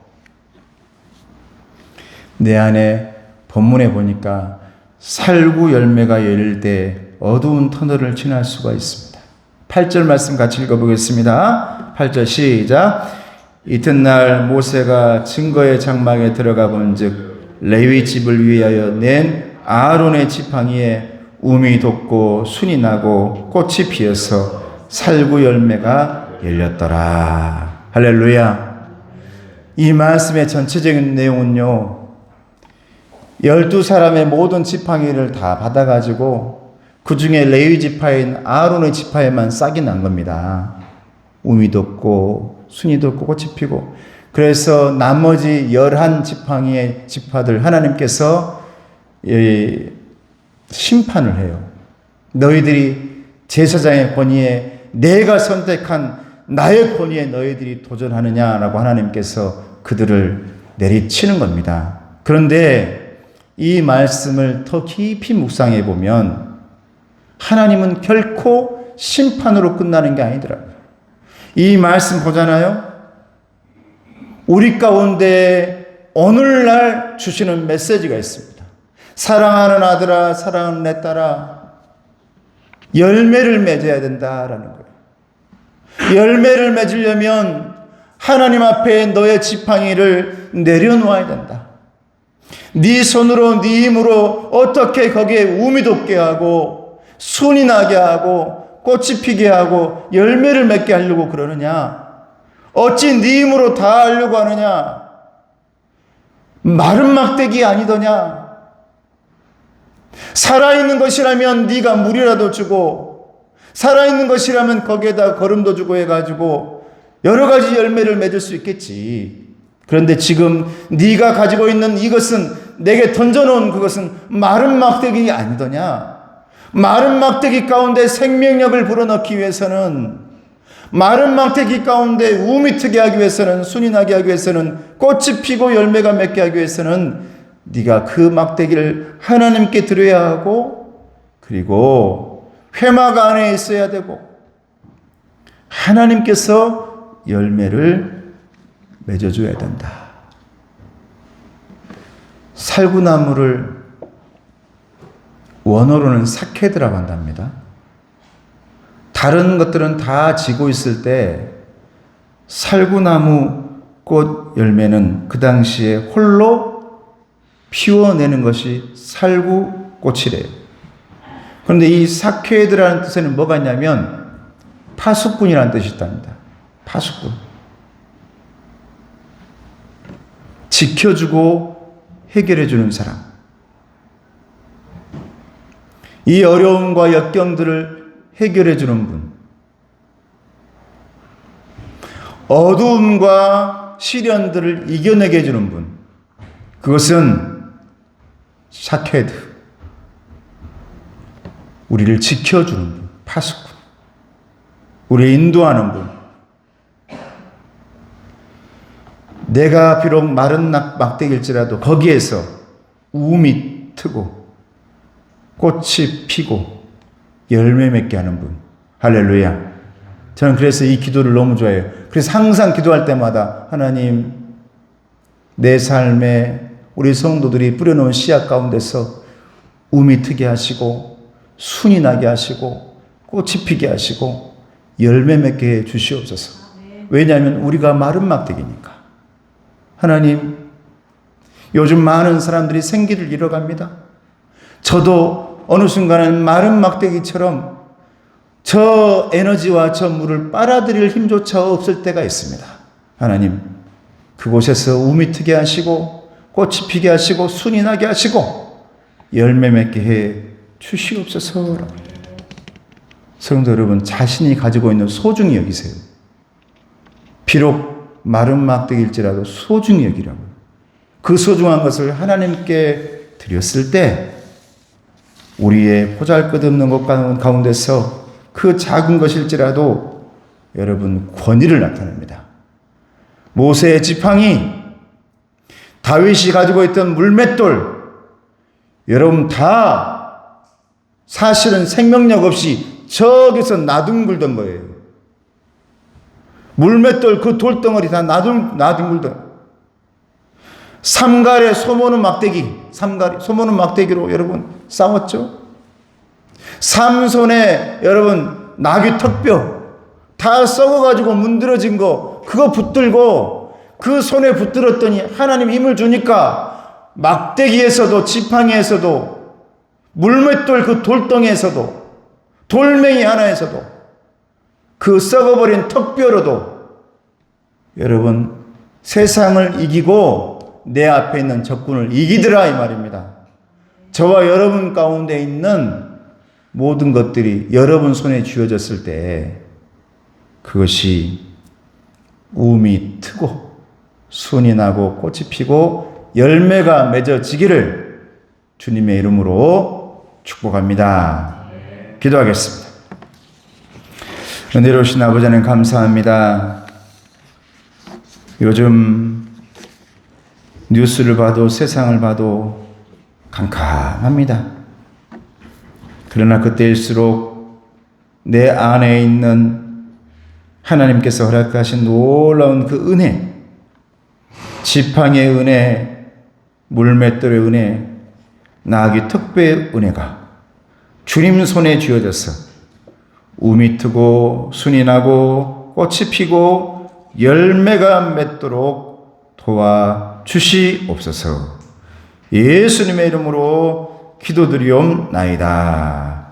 S4: 내 안에 본문에 보니까 살구 열매가 열릴 때 어두운 터널을 지날 수가 있습니다. 8절 말씀 같이 읽어보겠습니다. 8절 시작. 이튿날 모세가 증거의 장막에 들어가 본즉 레위 집을 위하여 낸 아론의 지팡이에 움이 돋고 순이 나고 꽃이 피어서 살구 열매가 열렸더라. 할렐루야. 이 말씀의 전체적인 내용은요, 12사람의 모든 지팡이를 다 받아가지고 그 중에 레위 지파인 아론의 지파에만 싹이 난 겁니다. 움이 돋고 순이 돋고 꽃이 피고. 그래서 나머지 11지팡이의 지파들 하나님께서 심판을 해요. 너희들이 제사장의 권위에 내가 선택한 나의 권위에 너희들이 도전하느냐라고 하나님께서 그들을 내리치는 겁니다. 그런데 이 말씀을 더 깊이 묵상해 보면 하나님은 결코 심판으로 끝나는 게 아니더라고요. 이 말씀 보잖아요. 우리 가운데 오늘날 주시는 메시지가 있습니다. 사랑하는 아들아, 사랑하는 내 딸아, 열매를 맺어야 된다라는 거예요. 열매를 맺으려면 하나님 앞에 너의 지팡이를 내려놓아야 된다. 네 손으로 네 힘으로 어떻게 거기에 움이 돋게 하고 순이 나게 하고 꽃이 피게 하고 열매를 맺게 하려고 그러느냐? 어찌 네 힘으로 다 하려고 하느냐? 마른 막대기 아니더냐? 살아있는 것이라면 네가 물이라도 주고, 살아있는 것이라면 거기에다 거름도 주고 해가지고 여러 가지 열매를 맺을 수 있겠지. 그런데 지금 네가 가지고 있는 이것은, 내게 던져놓은 그것은 마른 막대기 아니더냐? 마른 막대기 가운데 생명력을 불어넣기 위해서는, 마른 막대기 가운데 우미 트게 하기 위해서는, 순이 나게 하기 위해서는, 꽃이 피고 열매가 맺게 하기 위해서는 네가 그 막대기를 하나님께 드려야 하고, 그리고 회막 안에 있어야 되고, 하나님께서 열매를 맺어줘야 된다. 살구나무를 원어로는 사케드라고 한답니다. 다른 것들은 다 지고 있을 때 살구나무 꽃 열매는 그 당시에 홀로 피워내는 것이 살구꽃이래요. 그런데 이 사케드라는 뜻에는 뭐가 있냐면 파수꾼이라는 뜻이 있답니다. 파수꾼. 지켜주고 해결해주는 사람. 이 어려움과 역경들을 해결해주는 분. 어두움과 시련들을 이겨내게 해주는 분. 그것은 샤케드. 우리를 지켜주는 분. 파수꾼. 우리를 인도하는 분. 내가 비록 마른 막대기일지라도 거기에서 우음이 트고 꽃이 피고 열매 맺게 하는 분. 할렐루야. 저는 그래서 이 기도를 너무 좋아해요. 그래서 항상 기도할 때마다 하나님, 내 삶에 우리 성도들이 뿌려놓은 씨앗 가운데서 우음이 트게 하시고 순이 나게 하시고 꽃이 피게 하시고 열매 맺게 해 주시옵소서. 왜냐하면 우리가 마른 막대기니까. 하나님, 요즘 많은 사람들이 생기를 잃어갑니다. 저도 어느 순간은 마른 막대기처럼 저 에너지와 저 물을 빨아들일 힘조차 없을 때가 있습니다. 하나님, 그곳에서 우미 트게 하시고 꽃이 피게 하시고 순이 나게 하시고 열매 맺게 해 주시옵소서. 성도 여러분, 자신이 가지고 있는 소중히 여기세요. 비록 마른 막대기일지라도 소중히 여기라고요. 그 소중한 것을 하나님께 드렸을 때 우리의 보잘것없는 것 가운데서 그 작은 것일지라도 여러분 권위를 나타냅니다. 모세의 지팡이, 다윗이 가지고 있던 물맷돌, 여러분 다 사실은 생명력 없이 저기서 나둥글던 거예요. 물맷돌 그 돌덩어리 다 나둥글던. 삼갈의 소모는 막대기, 소모는 막대기로 여러분 싸웠죠. 삼손의 여러분 나귀 턱뼈 다 썩어가지고 문드러진 거 그거 붙들고 그 손에 붙들었더니 하나님 힘을 주니까 막대기에서도 지팡이에서도 물맷돌 그 돌덩이에서도 돌멩이 하나에서도 그 썩어버린 턱뼈로도 여러분 세상을 이기고 내 앞에 있는 적군을 이기더라 이 말입니다. 저와 여러분 가운데 있는 모든 것들이 여러분 손에 쥐어졌을 때 그것이 우음이 트고 순이 나고 꽃이 피고 열매가 맺어지기를 주님의 이름으로 축복합니다. 기도하겠습니다. 은혜로우신 아버지 하나님 감사합니다. 요즘 뉴스를 봐도 세상을 봐도 캄캄합니다. 그러나 그때일수록 내 안에 있는 하나님께서 허락하신 놀라운 그 은혜, 지팡이의 은혜, 물맷돌의 은혜, 나귀 턱뼈의 은혜가 주님 손에 쥐어져서 우미 트고 순이 나고 꽃이 피고 열매가 맺도록 도와주시옵소서. 예수님의 이름으로 기도드리옵나이다.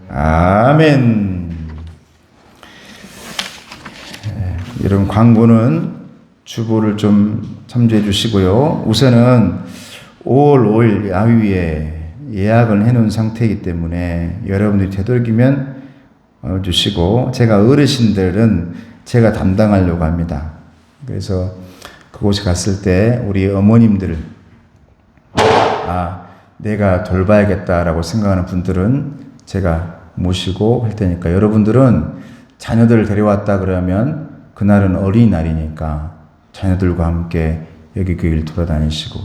S4: 아멘. 여러분 광고는 주보를 좀 참조해 주시고요. 우선은 5월 5일 야위에 예약을 해놓은 상태이기 때문에 여러분들이 되도록이면 주시고, 제가 어르신들은 제가 담당하려고 합니다. 그래서 그곳에 갔을 때 우리 어머님들, 내가 돌봐야겠다라고 생각하는 분들은 제가 모시고 할 테니까, 여러분들은 자녀들을 데려왔다 그러면 그날은 어린이날이니까 자녀들과 함께 여기 교회를 돌아다니시고,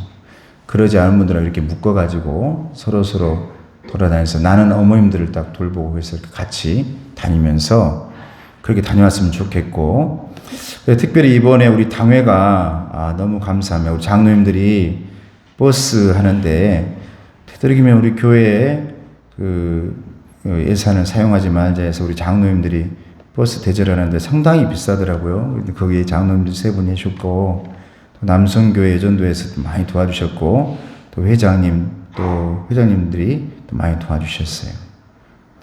S4: 그러지 않은 분들은 이렇게 묶어가지고 서로 돌아다니면서 나는 어머님들을 딱 돌보고 해서 이렇게 같이 다니면서 그렇게 다녀왔으면 좋겠고, 특별히 이번에 우리 당회가 너무 감사합니다. 우리 장로님들이 버스 하는데 되도록이면 우리 교회에 그 예산을 사용하지 말자 해서 우리 장로님들이 버스 대절하는데 상당히 비싸더라고요. 거기에 장로님들 3분이 해주셨고, 또 남성교회 예전도에서 많이 도와주셨고, 또 회장님들이 또 많이 도와주셨어요.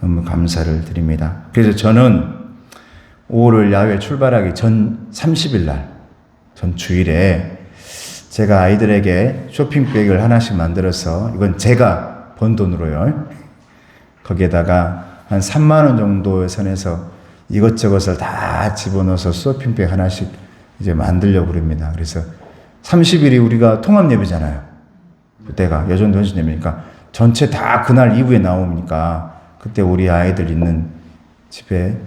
S4: 너무 감사를 드립니다. 그래서 저는 5월 야외 출발하기 전 30일 날, 전 주일에 제가 아이들에게 쇼핑백을 하나씩 만들어서, 이건 제가 번 돈으로요. 거기에다가 한 3만 원 정도 선에서 이것저것을 다 집어넣어서 쇼핑백 하나씩 이제 만들려고 그럽니다. 그래서 30일이 우리가 통합 예배잖아요. 그때가 여전도 헌신 예배니까 전체 다 그날 이후에 나오니까 그때 우리 아이들 있는 집에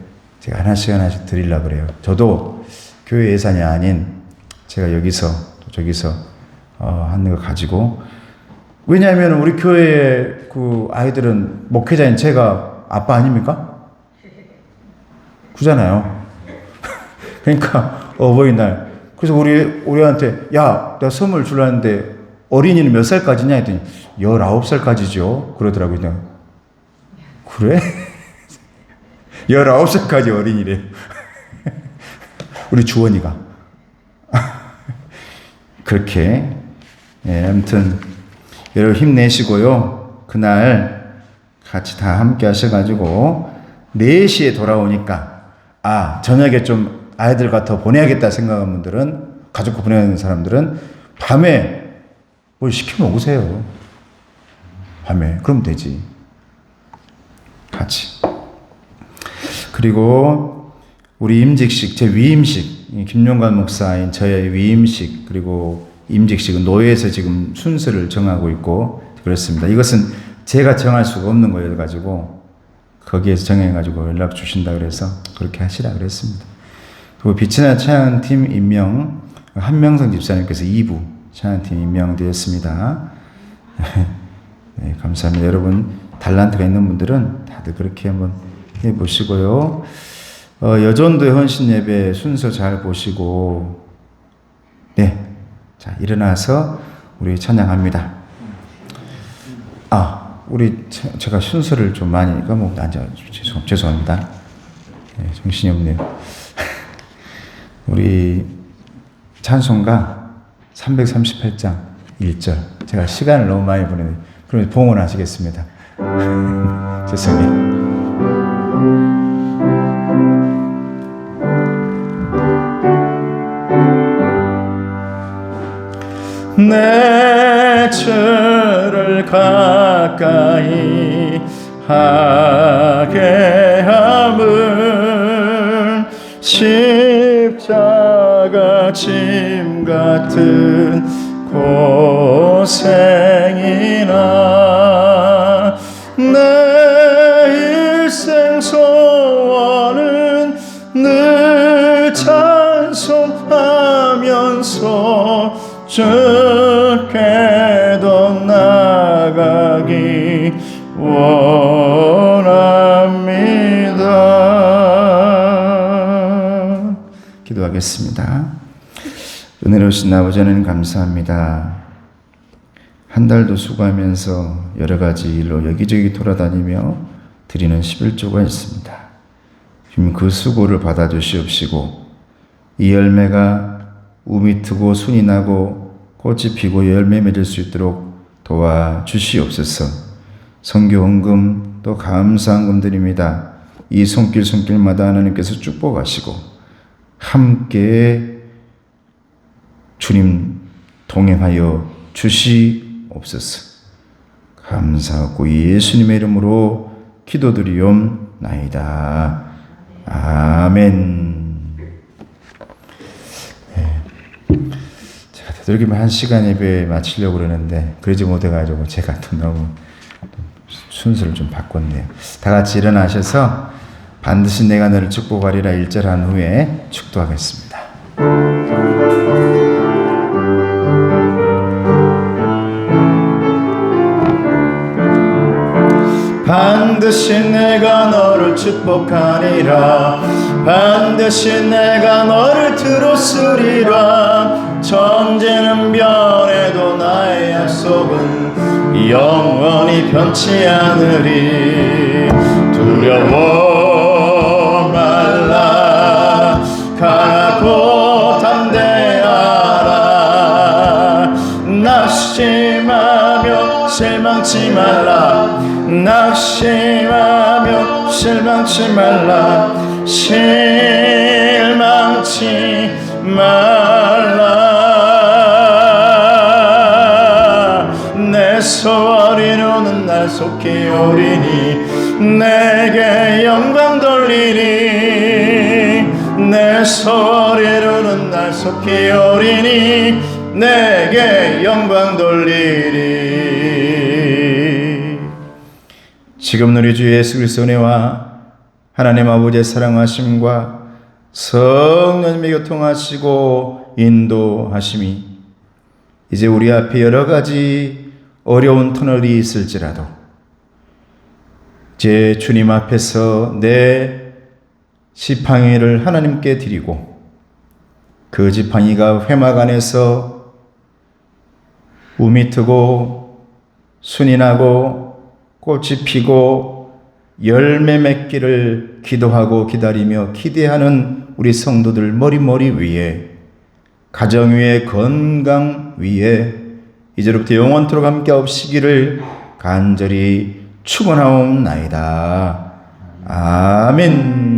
S4: 제가 하나씩 드리려고 그래요. 저도 교회 예산이 아닌 제가 여기서 또 저기서 하는 거 가지고, 왜냐하면 우리 교회의 그 아이들은 목회자인 제가 아빠 아닙니까? 그잖아요. 그러니까 어버이날, 그래서 우리한테 내가 선물 주려는데 어린이는 몇 살까지냐 했더니 19살까지죠 그러더라고요. 내가 그래? 19살까지 어린이래. 우리 주원이가. 그렇게, 아무튼 여러분 힘내시고요. 그날 같이 다 함께 하셔가지고 4시에 돌아오니까 저녁에 좀 아이들과 더 보내야겠다 생각하는 분들은, 가족과 보내는 사람들은 밤에 뭘 시켜 먹으세요. 밤에. 그럼 되지. 같이. 그리고 우리 임직식, 제 위임식, 김용관 목사인 저의 위임식, 그리고 임직식은 노예에서 지금 순서를 정하고 있고 그렇습니다. 이것은 제가 정할 수가 없는 거여 가지고 거기에서 정해가지고 연락 주신다 그래서 그렇게 하시라 그랬습니다. 그리고 빛이나 찬양팀 임명, 한명성 집사님께서 2부 찬양팀 임명되었습니다. 네, 감사합니다. 여러분 달란트가 있는 분들은 다들 그렇게 한번 해보시고요. 여전도의 헌신 예배 순서 잘 보시고, 자 일어나서 우리 찬양합니다. 제가 순서를 좀 많이 까먹고 죄송합니다. 정신이 없네요. 우리 찬송가 338장 1절, 제가 시간을 너무 많이 보내는데 그러면 봉헌하시겠습니다. 죄송해요. 내 주를 가까이 하게 함은 십자가 짐 같은 고생이나 내 일생 소원은 늘 찬송하면서 주께도 나가기 원합니다. 기도하겠습니다. 은혜로우신 아버지 하나님 감사합니다. 한 달도 수고하면서 여러 가지 일로 여기저기 돌아다니며 드리는 11조가 있습니다. 주님 그 수고를 받아주시옵시고 이 열매가 우미 트고 순이 나고 꽃이 피고 열매 맺을 수 있도록 도와주시옵소서. 선교 헌금 또 감사헌금 드립니다. 이 손길 손길마다 하나님께서 축복하시고 함께 주님 동행하여 주시옵소서. 감사하고 예수님의 이름으로 기도드리옵나이다. 아멘. 제가 되도록이면 1시간 예배 마치려고 그러는데 그러지 못해가지고 제가 또 너무 순서를 좀 바꿨네요. 다 같이 일어나셔서 반드시 내가 너를 축복하리라 1절 한 후에 축도하겠습니다. 반드시 내가 너를 축복하리라. 반드시 내가 너를 들었으리라. 천재는 변해도 나의 약속은 영원히 변치 않으리. 두려워 말라. 강하고 담대하라. 낙심하며 실망치 말라. 낙심하며 실망치 말라. 실망치 말라. 내 소원 이루는 날 속히 오리니 내게 영광 돌리니. 내 소원 이루는 날 속히 오리니 내게 영광 돌리리. 지금 우리 주 예수 그리스도의 은혜와 하나님 아버지의 사랑하심과 성령님의 교통하시고 인도하심이 이제 우리 앞에 여러 가지 어려운 터널이 있을지라도 제 주님 앞에서 내 지팡이를 하나님께 드리고 그 지팡이가 회막 안에서 움이 트고 순이 나고 꽃이 피고 열매 맺기를 기도하고 기다리며 기대하는 우리 성도들 머리 위에, 가정 위에, 건강 위에 이제로부터 영원토록 함께 없시기를 간절히 축원하옵나이다. 아멘.